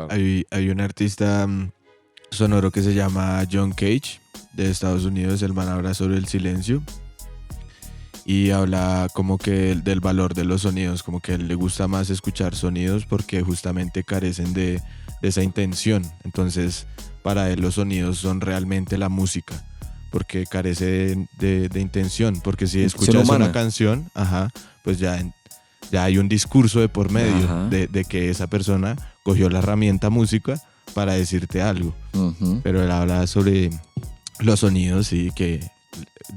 claro. Hay un artista sonoro que se llama John Cage, de Estados Unidos. El man habla sobre el silencio y habla como que del valor de los sonidos, como que a él le gusta más escuchar sonidos porque justamente carecen de esa intención. Entonces, para él los sonidos son realmente la música, porque carece de intención. Porque si Intención escuchas humana. una canción, pues ya hay un discurso de por medio Ajá. de que esa persona cogió la herramienta música para decirte algo. Ujú. Pero él habla sobre los sonidos y que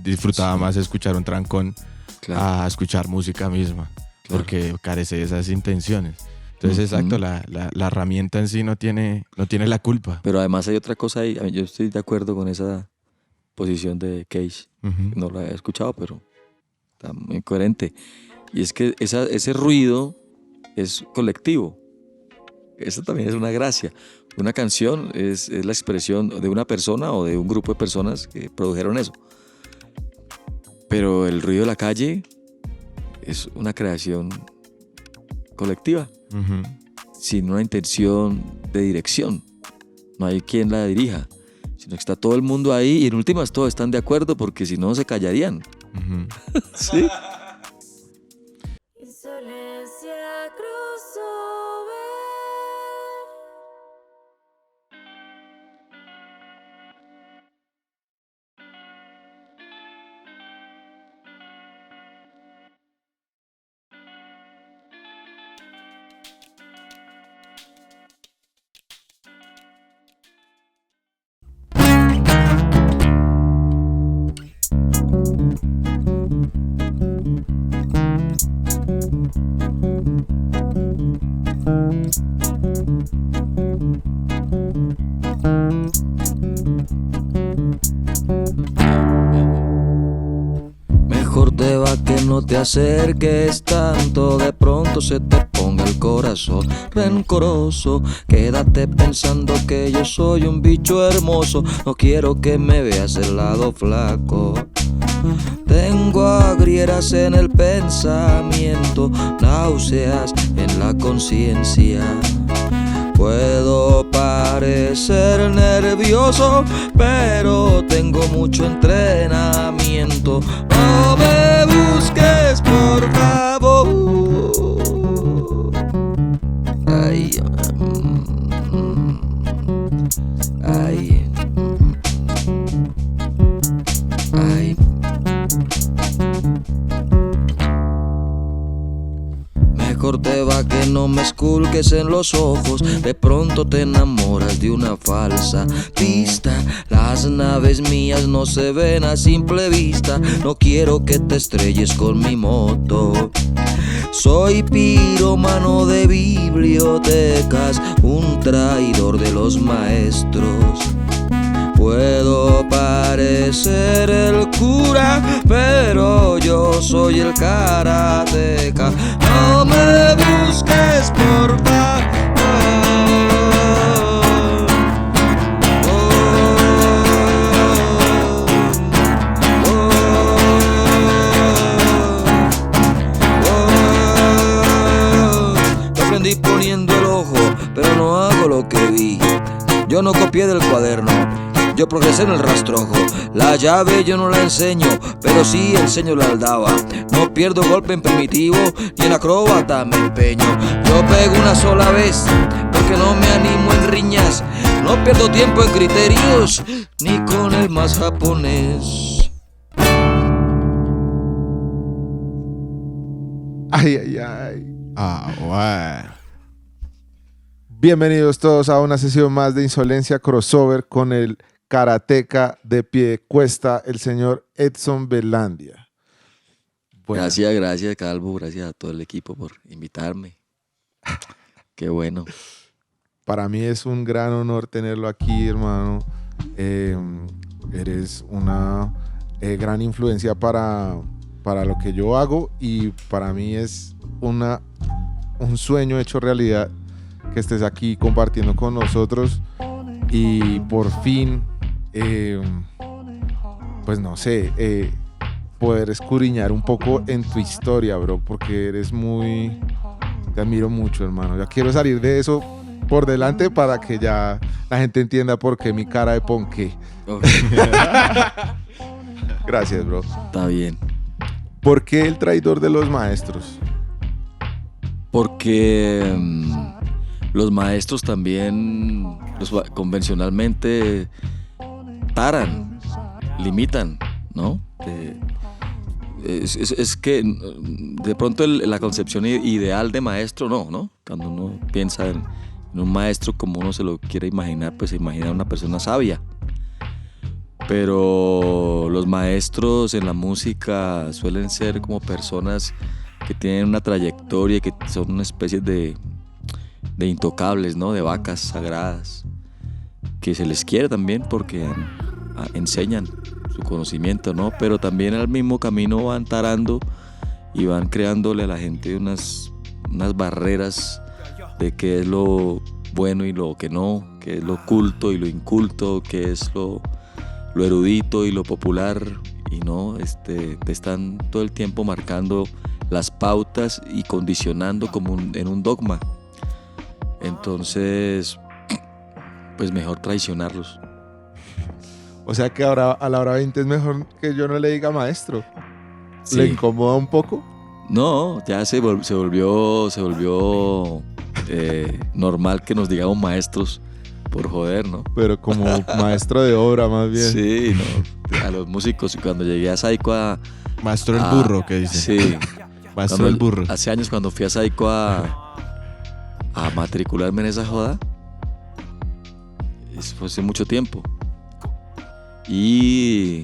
disfrutaba Sí. más escuchar un trancón Claro. a escuchar música misma, Claro. porque carece de esas intenciones. Entonces, Ujú. exacto, la herramienta en sí no tiene la culpa. Pero además hay otra cosa ahí. Yo estoy de acuerdo con esa posición de Cage. Ujú. No la he escuchado, pero está muy coherente. Y es que ese ruido es colectivo. Eso también es una gracia. Una canción es la expresión de una persona o de un grupo de personas que produjeron eso. Pero el ruido de la calle es una creación colectiva, Ujú. sin una intención de dirección. No hay quien la dirija, sino que está todo el mundo ahí y en últimas todos están de acuerdo porque si no se callarían. Ujú. ¿Sí? Insolencia crossover. Mejor te va que no te acerques tanto, de pronto se te ponga el corazón rencoroso. Quédate pensando que yo soy un bicho hermoso, no quiero que me veas el lado flaco. Tengo agrieras en el pensamiento, náuseas en la conciencia. Puedo parecer nervioso, pero tengo mucho entrenamiento. No me busques, por favor. Ay, ay, ay. Mejor te va que no me esculques en los ojos, de pronto te enamoras de una falsa pista. Las naves mías no se ven a simple vista, no quiero que te estrelles con mi moto. Soy pirómano de bibliotecas, un traidor de los maestros. Puedo parecer el cura, pero yo soy el karateca. No me busques, por favor. Yo aprendí poniendo el ojo, pero no hago lo que vi. Yo no copié del cuaderno, yo progresé en el rastrojo. La llave yo no la enseño, pero sí enseño la aldaba. No pierdo golpe en primitivo, ni en acróbata me empeño. Yo pego una sola vez, porque no me animo en riñas. No pierdo tiempo en criterios, ni con el más japonés. Ay, ay, ay. Bueno. Bienvenidos todos a una sesión más de Insolencia Crossover con el karateca de pie cuesta, el señor Edson Belandia. Bueno, Gracias, Calvo. Gracias a todo el equipo por invitarme. Qué bueno. para mí es un gran honor tenerlo aquí, hermano. Eres una gran influencia para lo que yo hago y para mí es un sueño hecho realidad que estés aquí compartiendo con nosotros y por fin, pues no sé, poder escudriñar un poco en tu historia, bro, porque te admiro mucho, hermano. Ya quiero salir de eso por delante para que ya la gente entienda por qué mi cara de ponqué. Ok, Gracias, bro. está bien. ¿Por qué el traidor de los maestros? Porque los maestros también, convencionalmente, taran, limitan, ¿no? Es que de pronto la concepción ideal de maestro, ¿no? Cuando uno piensa en un maestro como uno se lo quiere imaginar, pues se imagina una persona sabia. Pero los maestros en la música suelen ser como personas que tienen una trayectoria, que son una especie de intocables, ¿no? De vacas sagradas, que se les quiere también porque enseñan su conocimiento, ¿no? Pero también al mismo camino van tarando y van creándole a la gente unas barreras de qué es lo bueno y lo que no, qué es lo culto y lo inculto, qué es lo erudito y lo popular, y no, te están todo el tiempo marcando las pautas y condicionando como en un dogma. Entonces, pues mejor traicionarlos. O sea que ahora a la hora 20 es mejor que yo no le diga maestro. Sí. ¿Le incomoda un poco? No, ya se volvió normal que nos digamos maestros por joder, ¿no? Pero como maestro de obra más bien. Sí, no. A los músicos, cuando llegué a Saico Maestro el burro, que dice. Sí. Maestro el burro. Hace años cuando fui a Saico a matricularme en esa joda, eso fue hace mucho tiempo. Y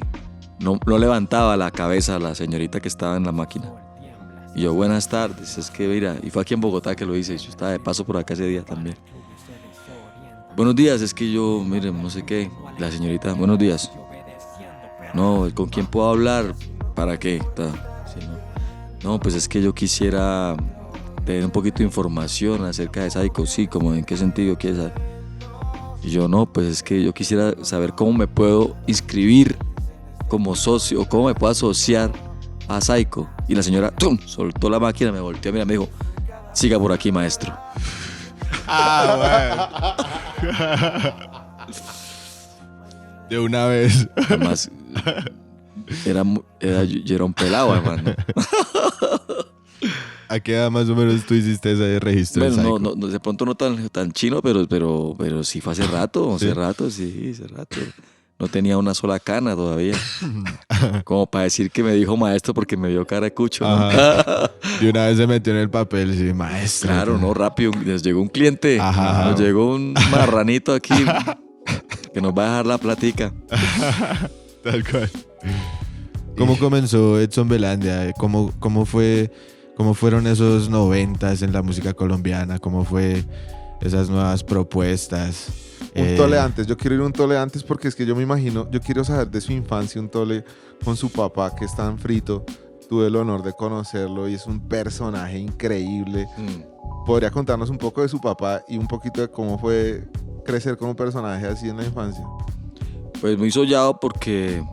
no levantaba la cabeza la señorita que estaba en la máquina. Y yo, buenas tardes, es que mira, y fue aquí en Bogotá que lo hice, yo estaba de paso por acá ese día también. Buenos días, es que yo, miren, no sé qué. La señorita, buenos días. No, ¿con quién puedo hablar? ¿Para qué? Sí, no, pues es que yo quisiera tener un poquito de información acerca de Saico. Sí, como en qué sentido quieres saber. Y yo, no, pues es que yo quisiera saber cómo me puedo inscribir como socio o cómo me puedo asociar a Saico. Y la señora, ¡tum!, soltó la máquina, me volteó, mira, me dijo, siga por aquí, maestro. De una vez. Además, yo era un pelado, hermano. ¿A qué edad más o menos tú hiciste ese registro? Bueno, no, de pronto no tan chino, pero sí fue hace rato, ¿Sí? Hace rato. No tenía una sola cana todavía. Como para decir que me dijo maestro porque me dio cara de cucho, ¿no? Y una vez se metió en el papel, sí, maestro. Claro, no, rápido. Les llegó un cliente. Ajá. Nos llegó un marranito aquí que nos va a dejar la platica. Tal cual. ¿Cómo comenzó Edson Belandia? ¿Cómo fueron esos 90s en la música colombiana? ¿Cómo fue esas nuevas propuestas? Un tole antes, yo quiero ir un tole antes porque es que yo me imagino, yo quiero saber de su infancia un tole con su papá que es tan frito. Tuve el honor de conocerlo y es un personaje increíble. ¿Podría contarnos un poco de su papá y un poquito de cómo fue crecer como personaje así en la infancia? Pues muy soñado porque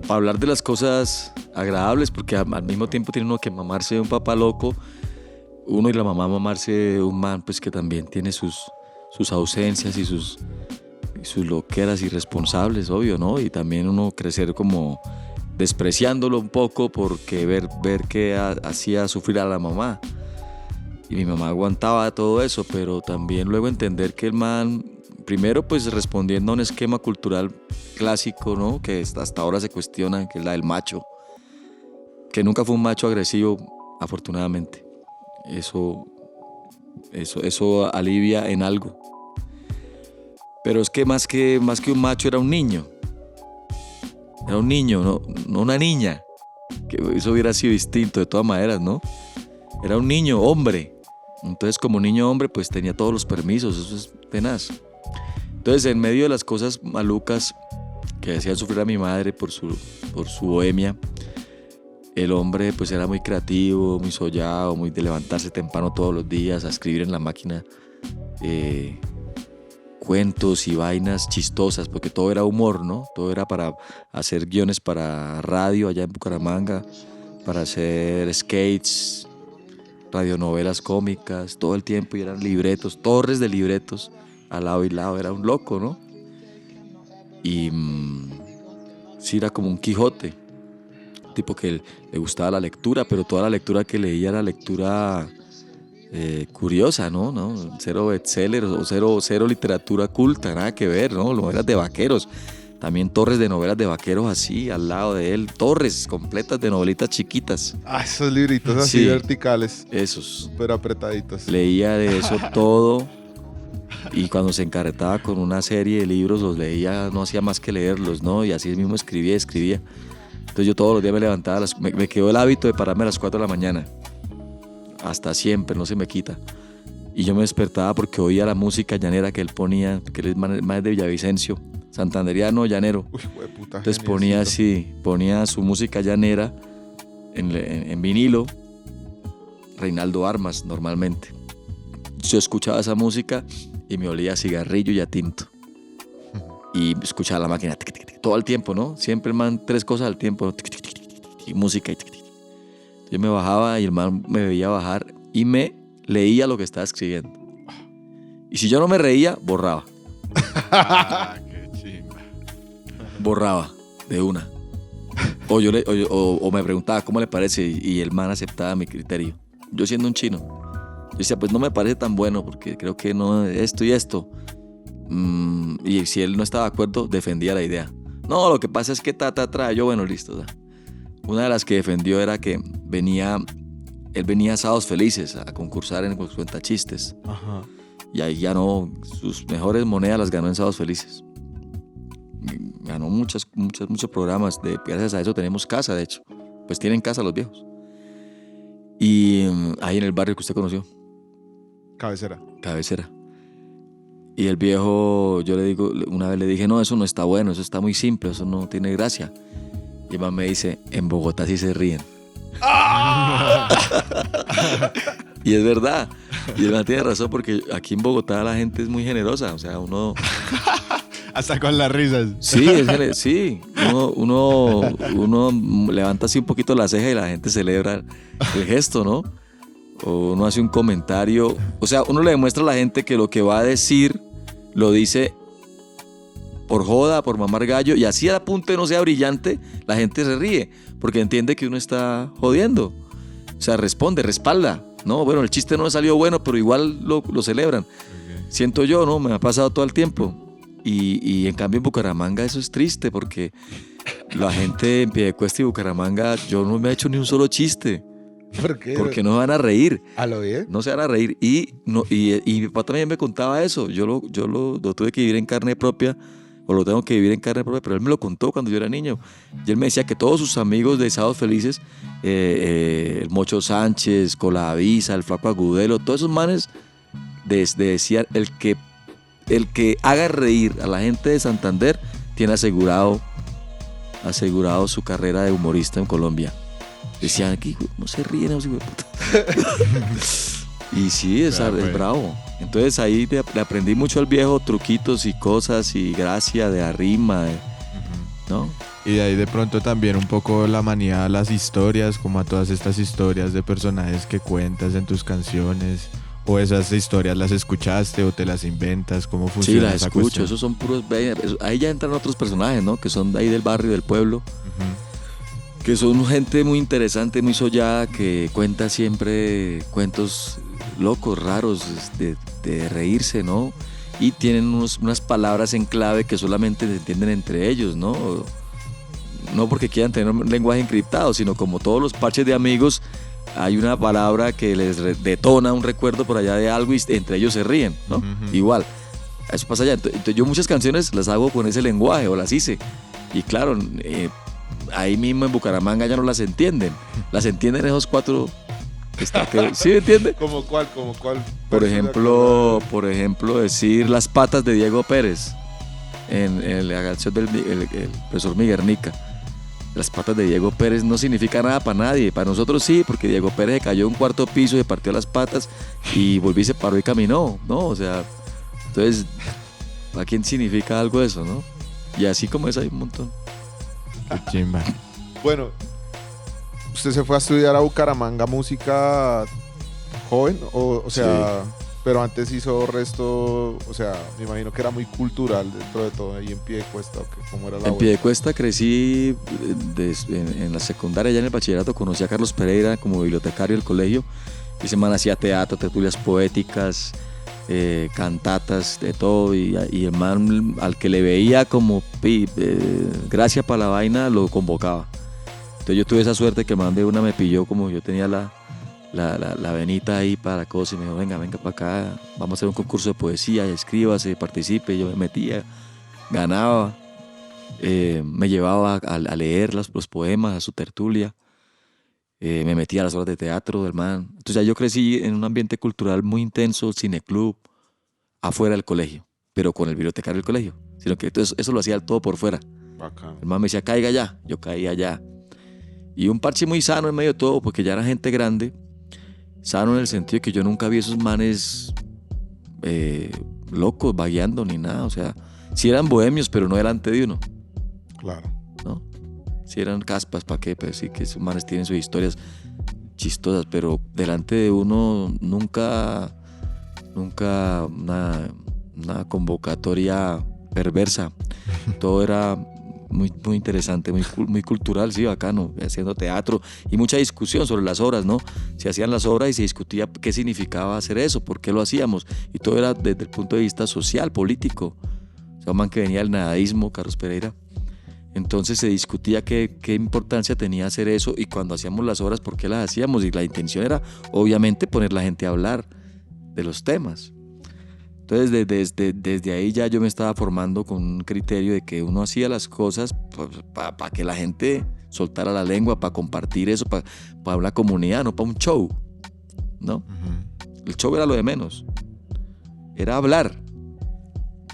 para hablar de las cosas agradables, porque al mismo tiempo tiene uno que mamarse de un papá loco, uno y la mamá mamarse de un man pues que también tiene sus ausencias y sus loqueras irresponsables, obvio, ¿no? Y también uno crecer como despreciándolo un poco porque ver que hacía sufrir a la mamá. Y mi mamá aguantaba todo eso, pero también luego entender que el man, primero pues respondiendo a un esquema cultural clásico, ¿no? Que hasta ahora se cuestiona, que es la del macho. Que nunca fue un macho agresivo, afortunadamente. Eso alivia en algo. Pero es que más que un macho era un niño. Era un niño, no una niña. Que eso hubiera sido distinto de todas maneras, ¿no? Era un niño, hombre. Entonces, como niño hombre, pues tenía todos los permisos. Eso es tenaz. Entonces, en medio de las cosas malucas que hacían sufrir a mi madre por su bohemia, el hombre pues era muy creativo, muy soñado, muy de levantarse temprano todos los días a escribir en la máquina cuentos y vainas chistosas, porque todo era humor, ¿no? Todo era para hacer guiones para radio allá en Bucaramanga, para hacer skates, radionovelas cómicas, todo el tiempo, y eran libretos, torres de libretos, al lado y lado, era un loco, ¿no? Y sí, era como un Quijote, tipo que le gustaba la lectura, pero toda la lectura que leía era lectura curiosa, ¿no? Cero bestseller o cero literatura culta, nada que ver, ¿no? Novelas de vaqueros, también torres de novelas de vaqueros así, al lado de él, torres completas de novelitas chiquitas. Ah, esos libritos así Sí. verticales, Esos. súper apretaditos. Leía de eso todo, y cuando se encarretaba con una serie de libros los leía, no hacía más que leerlos, ¿no? Y así mismo escribía. Entonces yo todos los días me levantaba, me quedó el hábito de pararme a las 4 de la mañana, hasta siempre, no se me quita. Y yo me despertaba porque oía la música llanera que él ponía, que él es más de Villavicencio, santanderiano, llanero. Uy, hueputa, Entonces geniecito. ponía su música llanera en vinilo, Reinaldo Armas normalmente. Yo escuchaba esa música y me olía a cigarrillo y a tinto. Y escuchaba la máquina tic, tic, tic, todo el tiempo, ¿no? Siempre el man 3 cosas al tiempo, ¿no? Tic, tic, tic, tic, tic, y música. Tic, tic, tic. Yo me bajaba y el man me veía bajar y me leía lo que estaba escribiendo. Y si yo no me reía, borraba. Ah, qué chimba. Borraba de una. O me preguntaba cómo le parece y el man aceptaba mi criterio. Yo siendo un chino, yo decía, pues no me parece tan bueno porque creo que no, esto y esto. Y si él no estaba de acuerdo, defendía la idea. No, lo que pasa es que yo, bueno, listo. ¿Da? Una de las que defendió era que él venía a Sábados Felices a concursar en cuentachistes. Ajá. Y ahí ganó sus mejores monedas, las ganó en Sábados Felices. Ganó muchos programas. Gracias a eso tenemos casa, de hecho. Pues tienen casa los viejos. Y ahí en el barrio que usted conoció, Cabecera. Cabecera. Y el viejo, yo le digo, una vez le dije, no, eso no está bueno, eso está muy simple, eso no tiene gracia. Y el man me dice, en Bogotá sí se ríen. Y es verdad. Y el man tiene razón porque aquí en Bogotá la gente es muy generosa. O sea, uno... Hasta con las risas. Sí, sí. Uno levanta así un poquito la ceja y la gente celebra el gesto, ¿no? O uno hace un comentario. O sea, uno le demuestra a la gente que lo que va a decir lo dice por joda, por mamar gallo, y así a punto de no sea brillante, la gente se ríe, porque entiende que uno está jodiendo. O sea, responde, respalda. No, bueno, el chiste no salió bueno, pero igual lo celebran. Okay. Siento yo, ¿no? Me ha pasado todo el tiempo. Y en cambio en Bucaramanga eso es triste, porque la gente en Piedecuesta y Bucaramanga, yo no me he hecho ni un solo chiste. ¿Por qué? Porque no se van a reír. ¿A lo bien? No se van a reír. Y mi papá también me contaba eso. Yo lo tuve que vivir en carne propia, o lo tengo que vivir en carne propia, pero él me lo contó cuando yo era niño. Y él me decía que todos sus amigos de Sábados Felices, el Mocho Sánchez, Colavisa, el Flaco Agudelo, todos esos manes decían, el que haga reír a la gente de Santander tiene asegurado su carrera de humorista en Colombia. Decían aquí, no se ríen, no se puta. Y sí, es bravo. Entonces ahí le aprendí mucho al viejo, truquitos y cosas y gracia de arrima, ¿no? Y de ahí de pronto también un poco la manía a las historias, como a todas estas historias de personajes que cuentas en tus canciones. O esas historias las escuchaste o te las inventas, ¿cómo funciona? Sí, las esa escucho, cuestión? esos son puros... Ahí ya entran otros personajes, ¿no? Que son de ahí del barrio, del pueblo. Ujú. Que son gente muy interesante, muy sollada, que cuenta siempre cuentos locos, raros, de reírse, ¿no? Y tienen unas palabras en clave que solamente se entienden entre ellos, ¿no? No porque quieran tener un lenguaje encriptado, sino como todos los parches de amigos, hay una palabra que les detona un recuerdo por allá de algo y entre ellos se ríen, ¿no? Ujú. Igual, eso pasa allá. Entonces, yo muchas canciones las hago con ese lenguaje, o las hice. Y claro, ahí mismo en Bucaramanga ya no las entienden. Las entienden esos 4. ¿Sí me entiende? ¿Cómo cuál? Por ejemplo, decir las patas de Diego Pérez en la canción del el profesor Miguernica. Las patas de Diego Pérez no significa nada para nadie. Para nosotros sí, porque Diego Pérez se cayó en un 4º piso, se partió las patas y volvió y se paró y caminó, ¿no? O sea, entonces, ¿a quién significa algo eso, no? Y así como es hay un montón. Qué chimba. Bueno, usted se fue a estudiar a Bucaramanga música joven, o sea, pero antes hizo resto, o sea, me imagino que era muy cultural dentro de todo ahí en Piedecuesta, ¿o qué? ¿Cómo era la En vuelta? Piedecuesta crecí en la secundaria, ya en el bachillerato conocí a Carlos Pereira como bibliotecario del colegio. Y ese man hacía teatro, tertulias poéticas, cantatas, de todo. Y el man al que le veía como gracia para la vaina, lo convocaba. Entonces yo tuve esa suerte que el man de una me pilló, como yo tenía la venita ahí para cosas, y me dijo, venga para acá, vamos a hacer un concurso de poesía, escríbase, participe. Yo me metía, ganaba, me llevaba a leer los poemas, a su tertulia, me metía a las horas de teatro del man. Entonces ya yo crecí en un ambiente cultural muy intenso, cineclub, afuera del colegio, pero con el bibliotecario del colegio, sino que entonces eso lo hacía todo por fuera. Bacán. El man me decía, caiga allá, yo caía allá. Y un parche muy sano en medio de todo, porque ya era gente grande, sano en el sentido de que yo nunca vi esos manes locos, vagueando ni nada. O sea, sí eran bohemios, pero no delante de uno, Claro. ¿no? Sí eran caspas, ¿para qué? Pero sí que esos manes tienen sus historias chistosas, pero delante de uno nunca una convocatoria perversa. Todo era muy interesante, muy cultural, sí, bacano, haciendo teatro y mucha discusión sobre las obras, ¿no? Se hacían las obras y se discutía qué significaba hacer eso, por qué lo hacíamos, y todo era desde el punto de vista social, político. O sea, un man que venía del nadaísmo, Carlos Pereira. Entonces se discutía qué importancia tenía hacer eso, y cuando hacíamos las obras, por qué las hacíamos, y la intención era, obviamente, poner la gente a hablar de los temas. Entonces, desde ahí ya yo me estaba formando con un criterio de que uno hacía las cosas para que la gente soltara la lengua, para compartir eso, para una comunidad, no para un show, ¿no? El show era lo de menos. Era hablar.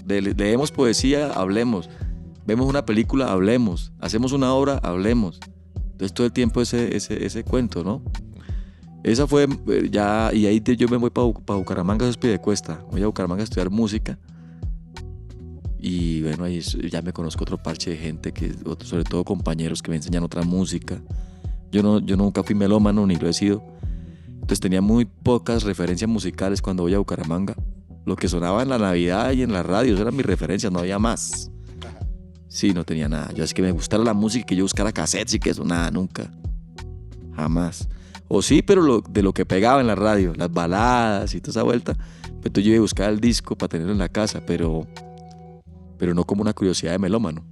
Leemos poesía, hablemos. Vemos una película, hablemos. Hacemos una obra, hablemos. Entonces todo el tiempo ese cuento, ¿no? Esa fue ya, y ahí yo me voy para Bucaramanga, eso es Piedecuesta. Voy a Bucaramanga a estudiar música. Y bueno, ahí ya me conozco otro parche de gente, sobre todo compañeros que me enseñan otra música. Yo nunca fui melómano, ni lo he sido. Entonces tenía muy pocas referencias musicales cuando voy a Bucaramanga. Lo que sonaba en la Navidad y en las radios eran mis referencias, no había más. Sí, no tenía nada. Yo es que me gustara la música, que yo buscara cassettes y que eso, nada, nunca. Jamás. O sí, pero de lo que pegaba en la radio, las baladas y toda esa vuelta. Entonces yo iba a buscar el disco para tenerlo en la casa, pero no como una curiosidad de melómano.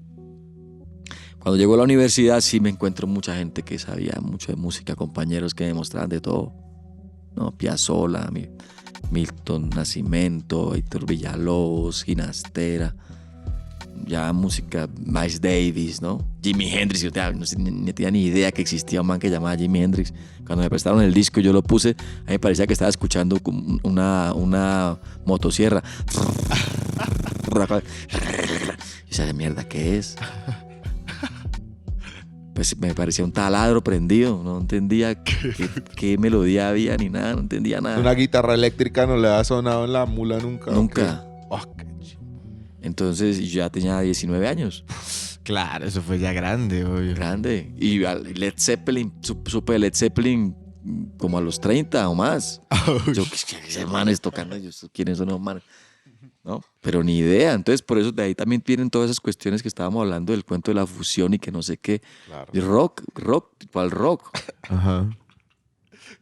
Cuando llego a la universidad sí me encuentro mucha gente que sabía mucho de música, compañeros que me mostraban de todo, ¿no? Piazzolla, Milton Nascimento, Héctor Villalobos, Ginastera, ya música, Miles Davis, ¿no? Jimi Hendrix, yo no tenía ni idea que existía un man que llamaba Jimi Hendrix. Cuando me prestaron el disco yo lo puse, a mí me parecía que estaba escuchando una motosierra. Y esa mierda, ¿qué es? Pues me parecía un taladro prendido, no entendía qué melodía había ni nada, no entendía nada. Una guitarra eléctrica no le ha sonado en la mula nunca. Nunca. ¿O qué? Entonces yo ya tenía 19 años. Claro, eso fue ya grande, obvio. Grande. Y Led Zeppelin, supe Led Zeppelin como a los 30 o más. Yo, ¿qué manes tocando? ¿Quiénes son los manes? ¿No? Pero ni idea. Entonces, por eso de ahí también vienen todas esas cuestiones que estábamos hablando del cuento de la fusión y que no sé qué. Claro. Y rock, ¿cuál rock? Ajá.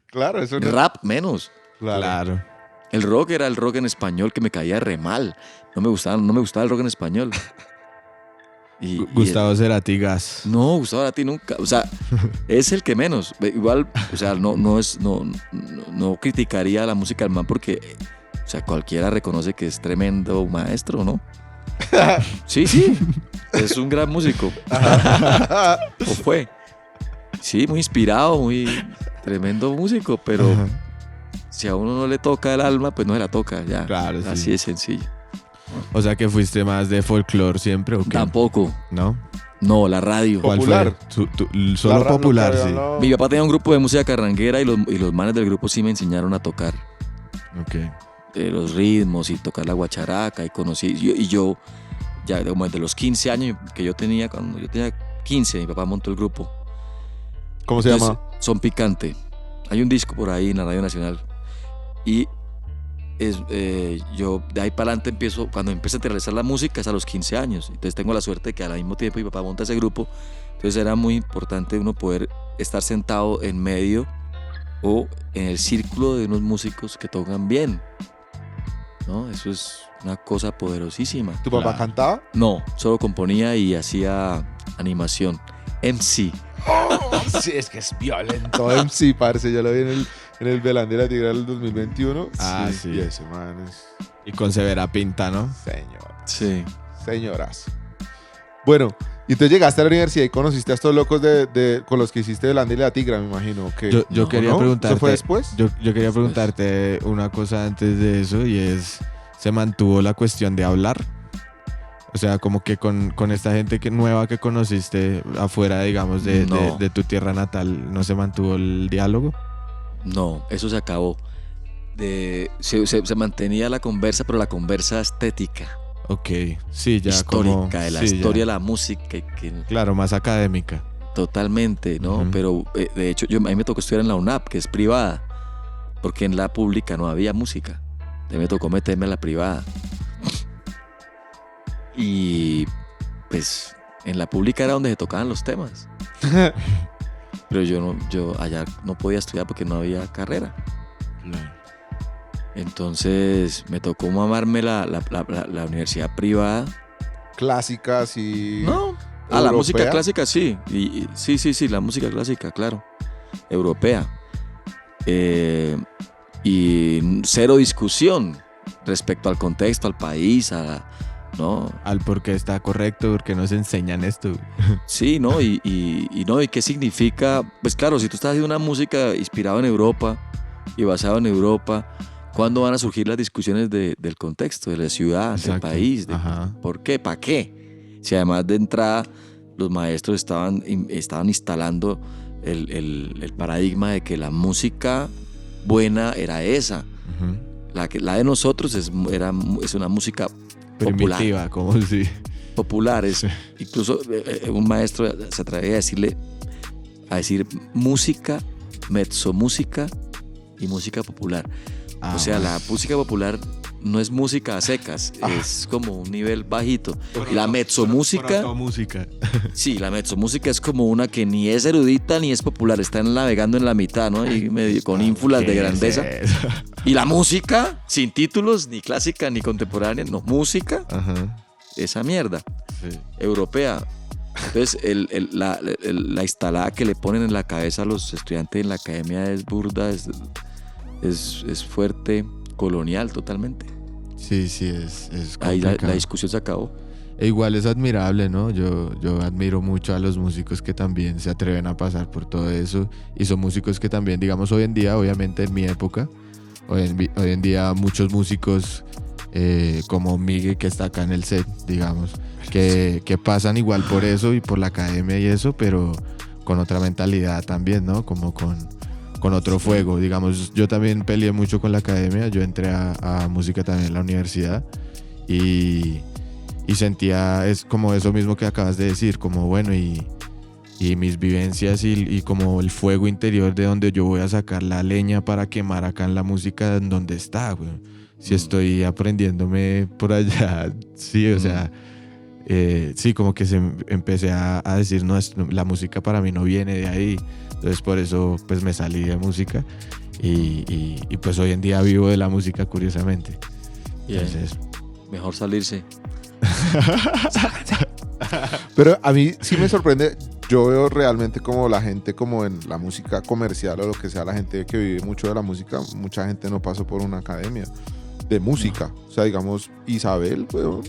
Claro, eso no. Rap menos. Claro. El rock era el rock en español que me caía re mal. No me gustaba el rock en español. Gustavo Cerati Gas. No, Gustavo Cerati nunca. O sea, es el que menos. Igual, o sea, no criticaría la música del man porque, o sea, cualquiera reconoce que es tremendo maestro, ¿no? Sí. Es un gran músico. O fue. Sí, muy inspirado, muy tremendo músico, pero Ajá. si a uno no le toca el alma, pues no se la toca, ya. Claro, sí. Así de sencillo. O sea que fuiste más de folclore siempre, ¿o qué? Tampoco. ¿No? No, la radio. ¿Cuál Popular. fue? Solo popular, sí. Mi papá tenía un grupo de música carranguera y los manes del grupo sí me enseñaron a tocar Ok. los ritmos y tocar la guacharaca y conocí. Yo ya como desde los 15 años que yo tenía, cuando yo tenía 15, mi papá montó el grupo. ¿Cómo se Entonces, llama? Son Picante. Hay un disco por ahí en la Radio Nacional. Y yo de ahí para adelante cuando empiezo a realizar la música es a los 15 años. Entonces tengo la suerte de que al mismo tiempo mi papá monta ese grupo. Entonces era muy importante uno poder estar sentado en medio o en el círculo de unos músicos que tocan bien, ¿no? Eso es una cosa poderosísima. ¿Tu papá Claro. cantaba? No, solo componía y hacía animación. MC. Sí, es que es violento. MC, parce, yo lo vi en el Belán de la Tigra del 2021. Ah, sí. Y ese man es Y con severa pinta, ¿no? señor. Sí. Señoras. Bueno, y entonces llegaste a la universidad y conociste a estos locos con los que hiciste Belán de la Tigra, me imagino. Que, Yo No, quería ¿no? preguntarte. ¿Eso fue después? Yo quería Después. preguntarte una cosa antes de eso y es, ¿se mantuvo la cuestión de hablar? O sea, como que con esta gente nueva que conociste afuera, digamos, No. de tu tierra natal, ¿no se mantuvo el diálogo? No, eso se acabó. Se mantenía la conversa, pero la conversa estética, Ok, sí, ya histórica, como... de la sí, ya. historia de la música, que Claro, más académica. totalmente, ¿no? Ujú. Pero de hecho, a mí me tocó estudiar en la UNAP, que es privada, porque en la pública no había música. Entonces me tocó meterme a la privada. Y pues en la pública era donde se tocaban los temas. Pero yo allá no podía estudiar porque no había carrera. Entonces me tocó mamarme la universidad privada. Clásicas y... No, la música ¿Europea? clásica sí. Sí, la música clásica, claro. Europea. Y cero discusión respecto al contexto, al país, ¿no? Al por qué está correcto, porque nos enseñan esto. Sí, ¿no? ¿No? ¿Y qué significa? Pues claro, si tú estás haciendo una música inspirada en Europa y basada en Europa, ¿cuándo van a surgir las discusiones del contexto, de la ciudad, del Exacto. país? Ajá. ¿Por qué? ¿Para qué? Si además de entrada los maestros estaban instalando el paradigma de que la música buena era esa. Ujú. La de nosotros es una música popular. Primitiva, como si... Popular. Sí. Incluso un maestro se atrevía a decir música, mezzomúsica y música popular. Ah, O sea, la música popular no es música a secas, es como un nivel bajito. Y la mezzomúsica, música. sí, la mezzomúsica es como una que ni es erudita ni es popular, está navegando en la mitad, ¿no? Y con ínfulas de grandeza. Y la música, sin títulos, ni clásica ni contemporánea, no, música, Ajá. esa mierda, Sí. europea. Entonces, la instalada que le ponen en la cabeza a los estudiantes en la academia es burda, es fuerte, colonial totalmente. Sí, es Ahí complicado. la discusión se acabó. E igual es admirable, ¿no? Yo admiro mucho a los músicos que también se atreven a pasar por todo eso y son músicos que también, digamos, hoy en día, obviamente en mi época, hoy en día muchos músicos como Miguel que está acá en el set, digamos, que pasan igual por eso y por la academia y eso, pero con otra mentalidad también, ¿no? Como con otro fuego, digamos. Yo también peleé mucho con la academia, yo entré a música también en la universidad y sentía es como eso mismo que acabas de decir, como bueno, y mis vivencias y como el fuego interior de donde yo voy a sacar la leña para quemar acá en la música en donde está, güey. Si estoy aprendiéndome por allá, sí, o sea, sí, como que empecé a decir, no, la música para mí no viene de ahí. Entonces por eso pues me salí de música y pues hoy en día vivo de la música, curiosamente. Bien. Entonces, Mejor salirse. Pero a mí sí me sorprende. Yo veo realmente como la gente, como en la música comercial o lo que sea, la gente que vive mucho de la música, mucha gente no pasó por una academia de música. O sea, digamos, Isabel, weón,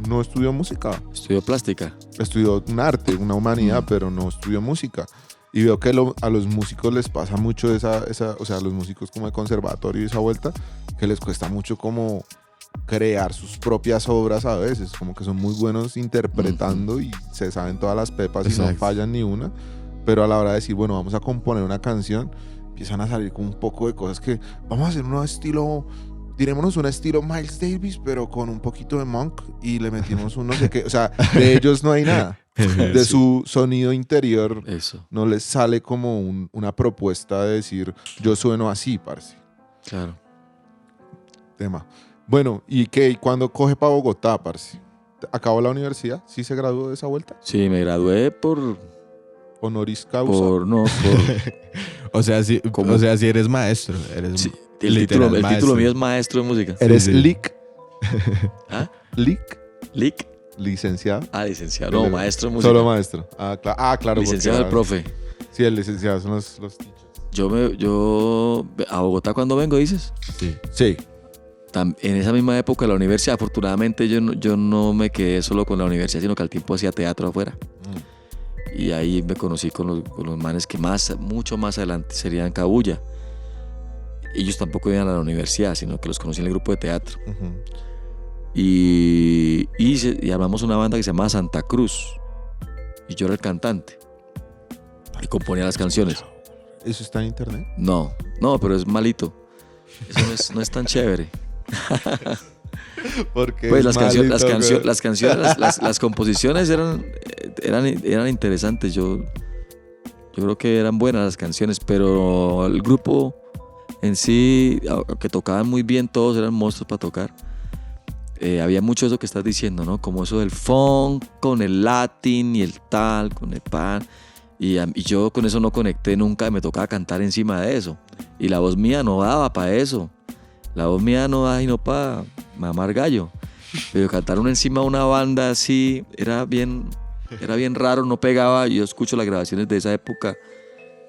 no estudió música. Estudió plástica. Estudió un arte, una humanidad, pero no estudió música. Y veo que a los músicos les pasa mucho esa, o sea, a los músicos como de conservatorio y esa vuelta, que les cuesta mucho como crear sus propias obras a veces, como que son muy buenos interpretando y se saben todas las pepas y no Exacto. fallan ni una, pero a la hora de decir, bueno, vamos a componer una canción, empiezan a salir con un poco de cosas que vamos a hacer un estilo, tirémonos un estilo Miles Davis, pero con un poquito de Monk y le metimos un no sé qué, o sea, de ellos no hay nada, de su sonido interior Eso, no les sale como una propuesta de decir, yo sueno así, parce. claro. tema. Bueno, ¿y qué? ¿Y cuándo coge para Bogotá, parce? ¿Acabó la universidad? ¿Sí se graduó de esa vuelta? Sí, me gradué por Honoris causa. O sea, si eres maestro. Eres Sí, el literal título maestro. mío es maestro de música. ¿Eres sí. LIC? ¿Ah? ¿LIC? ¿Lic? ¿Licenciado? Ah, licenciado. No, maestro de música. Solo maestro. Claro. Licenciado porque- el profe. Sí, el licenciado son los teachers. Yo a Bogotá cuando vengo, dices. Sí. Sí. En esa misma época la universidad, afortunadamente yo no me quedé solo con la universidad, sino que al tiempo hacía teatro afuera. Y ahí me conocí con los manes que mucho más adelante serían Cabuya. Ellos tampoco iban a la universidad, sino que los conocí en el grupo de teatro. Ujú. Y armamos una banda que se llamaba Santa Cruz. Y yo era el cantante. Y componía las canciones. ¿Eso está en internet? No, pero es malito. Eso no es tan chévere. Porque Pues es las canciones, las composiciones eran interesantes. Yo creo que eran buenas las canciones, pero el grupo en sí, que tocaban muy bien, todos eran monstruos para tocar. Había mucho eso que estás diciendo, ¿no? Como eso del funk con el latin y el tal, con el pan. Y yo con eso no conecté nunca, me tocaba cantar encima de eso. Y la voz mía no daba para eso. La voz mía no da y no para mamar gallo. Pero cantar uno encima de una banda así era bien raro, no pegaba. Yo escucho las grabaciones de esa época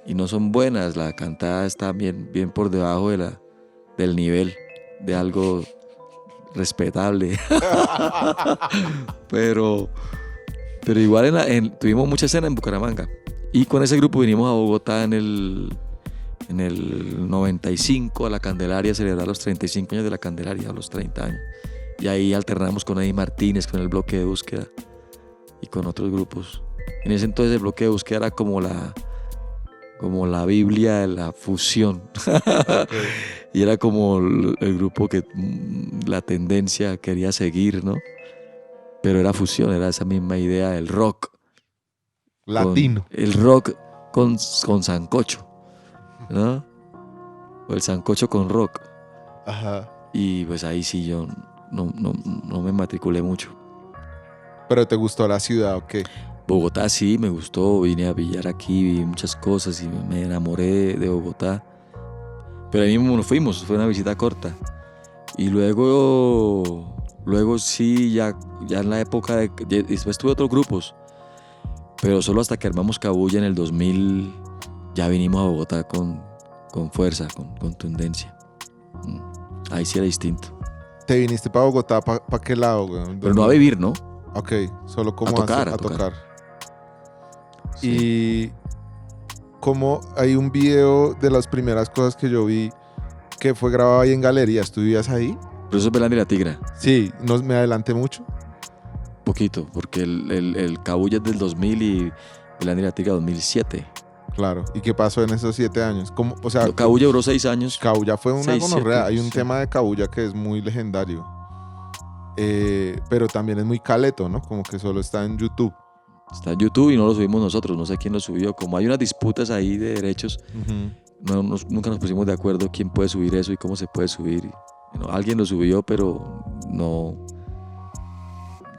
y no son buenas. La cantada está bien por debajo del nivel de algo respetable. pero igual tuvimos mucha escena en Bucaramanga. Y con ese grupo vinimos a Bogotá en el 95 a la Candelaria a celebrar los 35 años de la Candelaria, a los 30 años. Y ahí alternamos con Eddie Martínez, con el bloque de búsqueda y con otros grupos. En ese entonces el bloque de búsqueda era como la Biblia de la fusión. Y era como el grupo que la tendencia quería seguir, ¿no? Pero era fusión, era esa misma idea del rock. Latino. El rock con sancocho, ¿no? O el sancocho con rock. Ajá. Y pues ahí sí yo no me matriculé mucho. ¿Pero te gustó la ciudad o qué? Bogotá sí, me gustó, vine a pillar aquí, vi muchas cosas y me enamoré de Bogotá. Pero ahí mismo nos fuimos, fue una visita corta. Y luego sí, ya en la época después tuve otros grupos. Pero solo hasta que armamos Cabuya en el 2000, ya vinimos a Bogotá con fuerza, con contundencia. Ahí sí era distinto. ¿Te viniste para Bogotá? ¿Para qué lado, güey? Pero no a vivir, ¿no? Ok, solo como A tocar, a a tocar. tocar. Sí. Y como hay un video de las primeras cosas que yo vi que fue grabado ahí en galerías. ¿Tú vivías ahí? Pero eso es Belanda y la Tigra. Sí, no me adelanté mucho. Poquito, porque el Cabuya es del 2000 y Belanda y la Tigra 2007. Claro. ¿Y qué pasó en esos 7 años? ¿Cómo? O sea, Cabuya duró 6 años. Cabuya fue una 6, gonorrea. 7, Hay un sí. tema de Cabuya que es muy legendario. Pero también es muy caleto, ¿no? Como que solo está en YouTube. Está en YouTube y no lo subimos nosotros, no sé quién lo subió. Como hay unas disputas ahí de derechos, nunca nos pusimos de acuerdo quién puede subir eso y cómo se puede subir. Alguien lo subió, pero no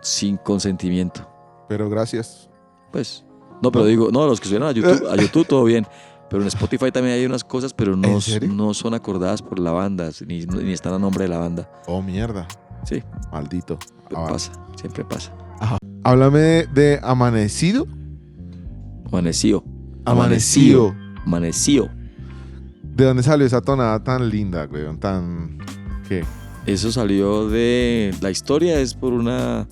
sin consentimiento. Pero gracias. Pues, no, pero digo, no, los que subieron a YouTube todo bien. Pero en Spotify también hay unas cosas, pero ¿En serio? no son acordadas por la banda, ni están a nombre de la banda. Oh, mierda. Sí, Maldito. pasa, siempre pasa. Háblame de Amanecido. Amaneció. Amanecido. Amaneció. ¿De dónde salió esa tonada tan linda, güey? Tan... ¿Qué? Eso salió de... La historia es por una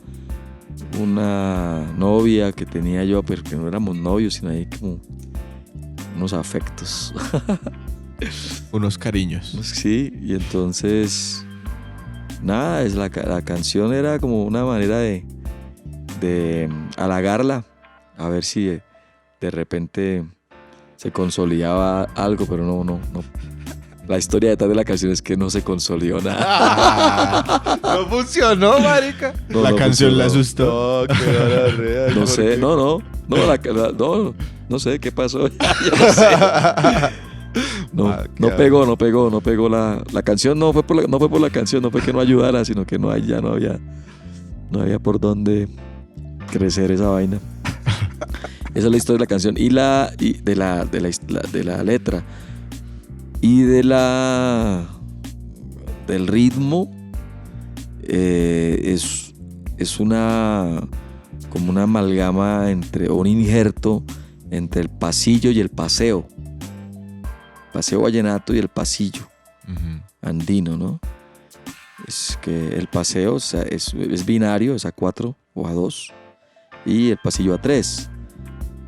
novia que tenía yo, pero que no éramos novios, sino ahí como unos afectos. Unos cariños. Sí, y entonces... Nada, la canción era como una manera de halagarla, a ver si de repente se consolidaba algo, pero no. La historia detrás de la canción es que no se consolidó nada. No funcionó, marica. No, La no canción le funcionó. asustó. No, qué gonorrea. No sé, no sé qué pasó. Yo no sé. No, Ah, qué no pegó la canción, no fue por la canción, no fue que no ayudara, sino que ya no había por dónde crecer esa vaina. Esa es la historia de la canción y de la letra y del ritmo. Es como una amalgama o un injerto entre el pasillo y el paseo vallenato y el pasillo andino, ¿no? Es que el paseo, o sea, es binario, es a 4 o a 2 y el pasillo a 3.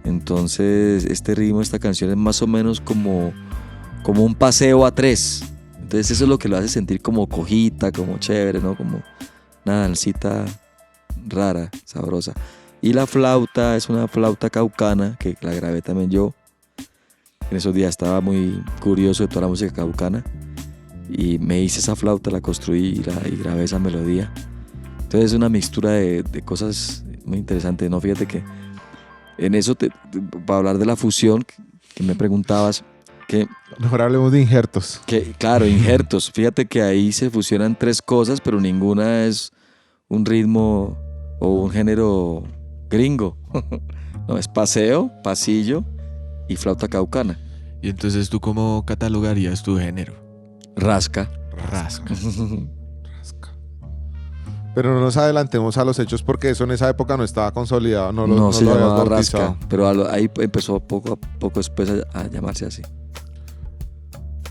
Entonces este ritmo de esta canción es más o menos como un paseo a 3. Entonces eso es lo que lo hace sentir como cojita, como chévere, ¿no? Como una dancita rara, sabrosa. Y la flauta es una flauta caucana que la grabé también yo. En esos días estaba muy curioso de toda la música caucana y me hice esa flauta, la construí y grabé esa melodía. Entonces es una mixtura de cosas muy interesantes, ¿no? Fíjate que en eso, para hablar de la fusión que me preguntabas, Mejor hablemos de injertos. claro, injertos. Fíjate que ahí se fusionan 3 cosas, pero ninguna es un ritmo o un género gringo. No, es paseo, pasillo y flauta caucana. Y entonces, ¿tú cómo catalogarías tu género? Rasca. Rasca. Pero no nos adelantemos a los hechos porque eso en esa época no estaba consolidado. No se lo habías llamaba bautizado. rasca, pero ahí empezó poco a poco después a llamarse así.